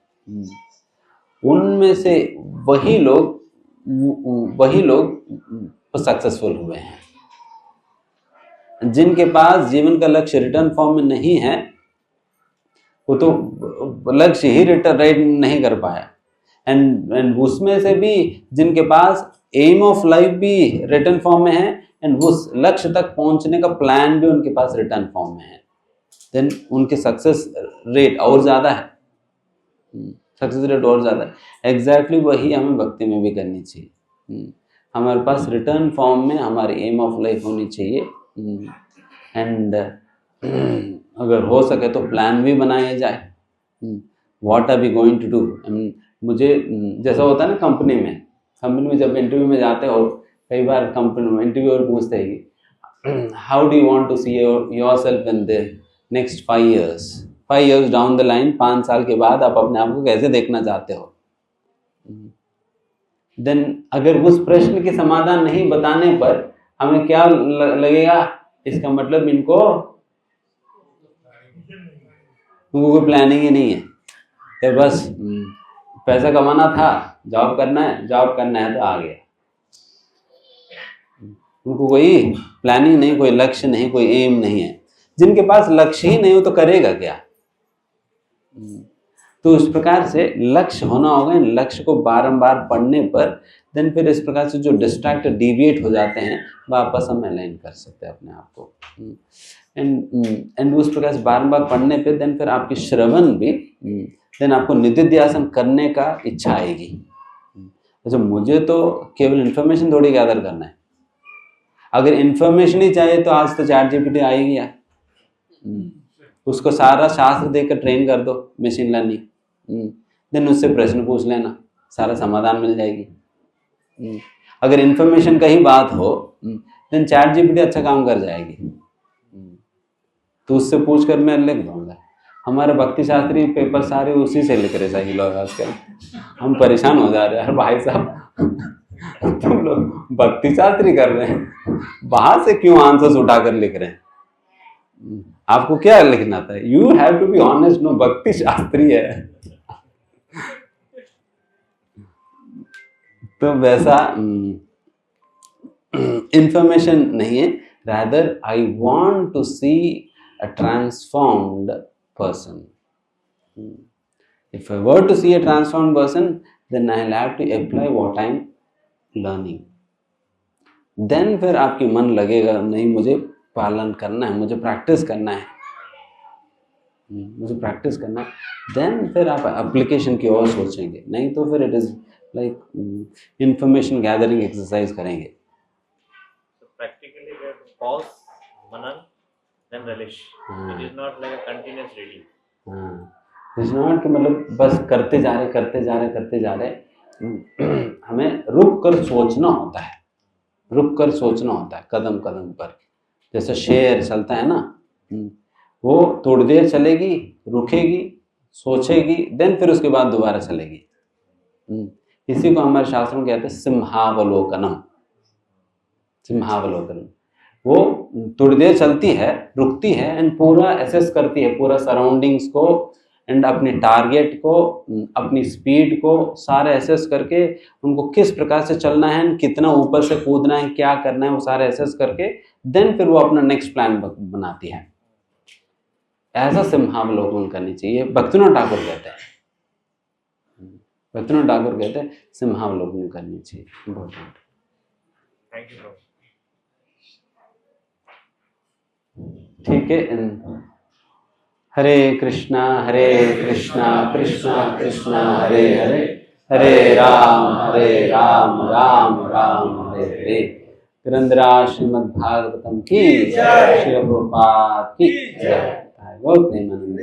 उनमें से वही लोग सक्सेसफुल हुए हैं। जिनके पास जीवन का लक्ष्य रिटर्न फॉर्म में नहीं है, वो तो लक्ष्य ही रिटर्न नहीं कर पाया। एंड उसमें से भी जिनके पास एम ऑफ लाइफ भी रिटर्न फॉर्म में है एंड उस लक्ष्य तक पहुंचने का प्लान भी उनके पास रिटर्न फॉर्म में है, देन उनके सक्सेस रेट और ज़्यादा है, सक्सेस रेट और ज़्यादा है। एग्जैक्टली वही हमें भक्ति में भी करनी चाहिए। हमारे पास रिटर्न फॉर्म में हमारी एम ऑफ लाइफ होनी चाहिए एंड अगर हो सके तो प्लान भी बनाया जाए, what are we going to do. मुझे जैसा होता है ना कंपनी में जब इंटरव्यू में जाते हो, कई बार कंपनी में इंटरव्यूअर पूछते हैं कि how do you want to see yourself in the next 5 years down the line, 5 साल के बाद आप अपने आप को कैसे देखना चाहते हो। देन अगर उस प्रश्न के समाधान नहीं बताने पर हमें क्या लगेगा, इसका मतलब इनको कोई प्लानिंग ही नहीं है, ये बस पैसा कमाना था, जॉब करना है तो आ गया। उनको कोई प्लानिंग नहीं, कोई लक्ष्य नहीं, कोई एम नहीं है। जिनके पास लक्ष्य ही नहीं हो तो करेगा क्या। तो इस प्रकार से लक्ष्य होना होगा। इन लक्ष्य को बारंबार पढ़ने पर देन फिर इस प्रकार से जो डिस्ट्रैक्ट डिविएट हो जाते हैं वापस हम अलाइन कर सकते हैं अपने आप को। एंड उस प्रकार से बारंबार पढ़ने पे देन फिर आपकी श्रवण भी देन आपको निधिध्यासन करने का इच्छा आएगी। अच्छा, मुझे तो केवल इन्फॉर्मेशन थोड़ी गैदर करना है। अगर इन्फॉर्मेशन ही चाहिए तो आज तो ChatGPT आ ही गया, उसको सारा शास्त्र देकर ट्रेन कर दो, मशीन लर्निंग, देन उससे प्रश्न पूछ लेना, सारा समाधान मिल जाएगी। अगर इन्फॉर्मेशन का ही बात हो देन ChatGPT अच्छा काम कर जाएगी, तो उससे पूछ कर मैं लिख दूंगा। हमारे भक्ति शास्त्री पेपर सारे उसी से लिख रहे सही लोग आजकल, हम परेशान हो जा रहे हैं। भाई साहब तुम लोग भक्ति शास्त्री कर रहे हैं, बाहर से क्यों आंसर्स उठाकर लिख रहे हैं? आपको क्या लिखना था? You have to be honest, no Bhakti Shastri है। तो वैसा इंफॉर्मेशन नहीं है, rather I want to see a transformed person. If I were to see a transformed person, then I'll have to apply what I'm learning. Then फिर आपकी मन लगेगा नहीं, मुझे पालन करना है, मुझे प्रैक्टिस करना है, देन फिर आप एप्लीकेशन की ओर सोचेंगे। नहीं तो फिर it is like information gathering exercise करेंगे। Practically we have to pause, manan, then relish. It is not like a continuous reading. It's not कि मतलब बस करते जा रहे हमें रुक कर सोचना होता है, कदम कदम पर। जैसे शेर चलता है ना, वो थोड़ी देर चलेगी, रुकेगी, सोचेगी, देन फिर उसके बाद दोबारा चलेगी। इसी को हमारे शास्त्रों में कहते हैं सिंहावलोकनम। वो थोड़ी देर चलती है, रुकती है एंड पूरा एसेस करती है, पूरा सराउंडिंग्स को एंड अपने टारगेट को, अपनी स्पीड को सारे एसेस करके उनको किस प्रकार से चलना है, कितना ऊपर से कूदना है, क्या करना है, वो सारे एसेस करके देन फिर वो अपना नेक्स्ट प्लान बनाती है। ऐसा सिंहावलोकन करनी चाहिए। भक्तिनाथ ठाकुर कहते हैं, भक्तिनाथ ठाकुर कहते हैं सिंहावलोकन करनी चाहिए। इम्पोर्टेंट। Thank you, Prabhu. ठीक है। हरे कृष्णा कृष्णा कृष्णा हरे हरे, हरे राम राम राम हरे हरे। ग्रंथराज श्रीमद् भागवतम की जय, श्री प्रभुपाद की जय। बहुत प्रेमानंद।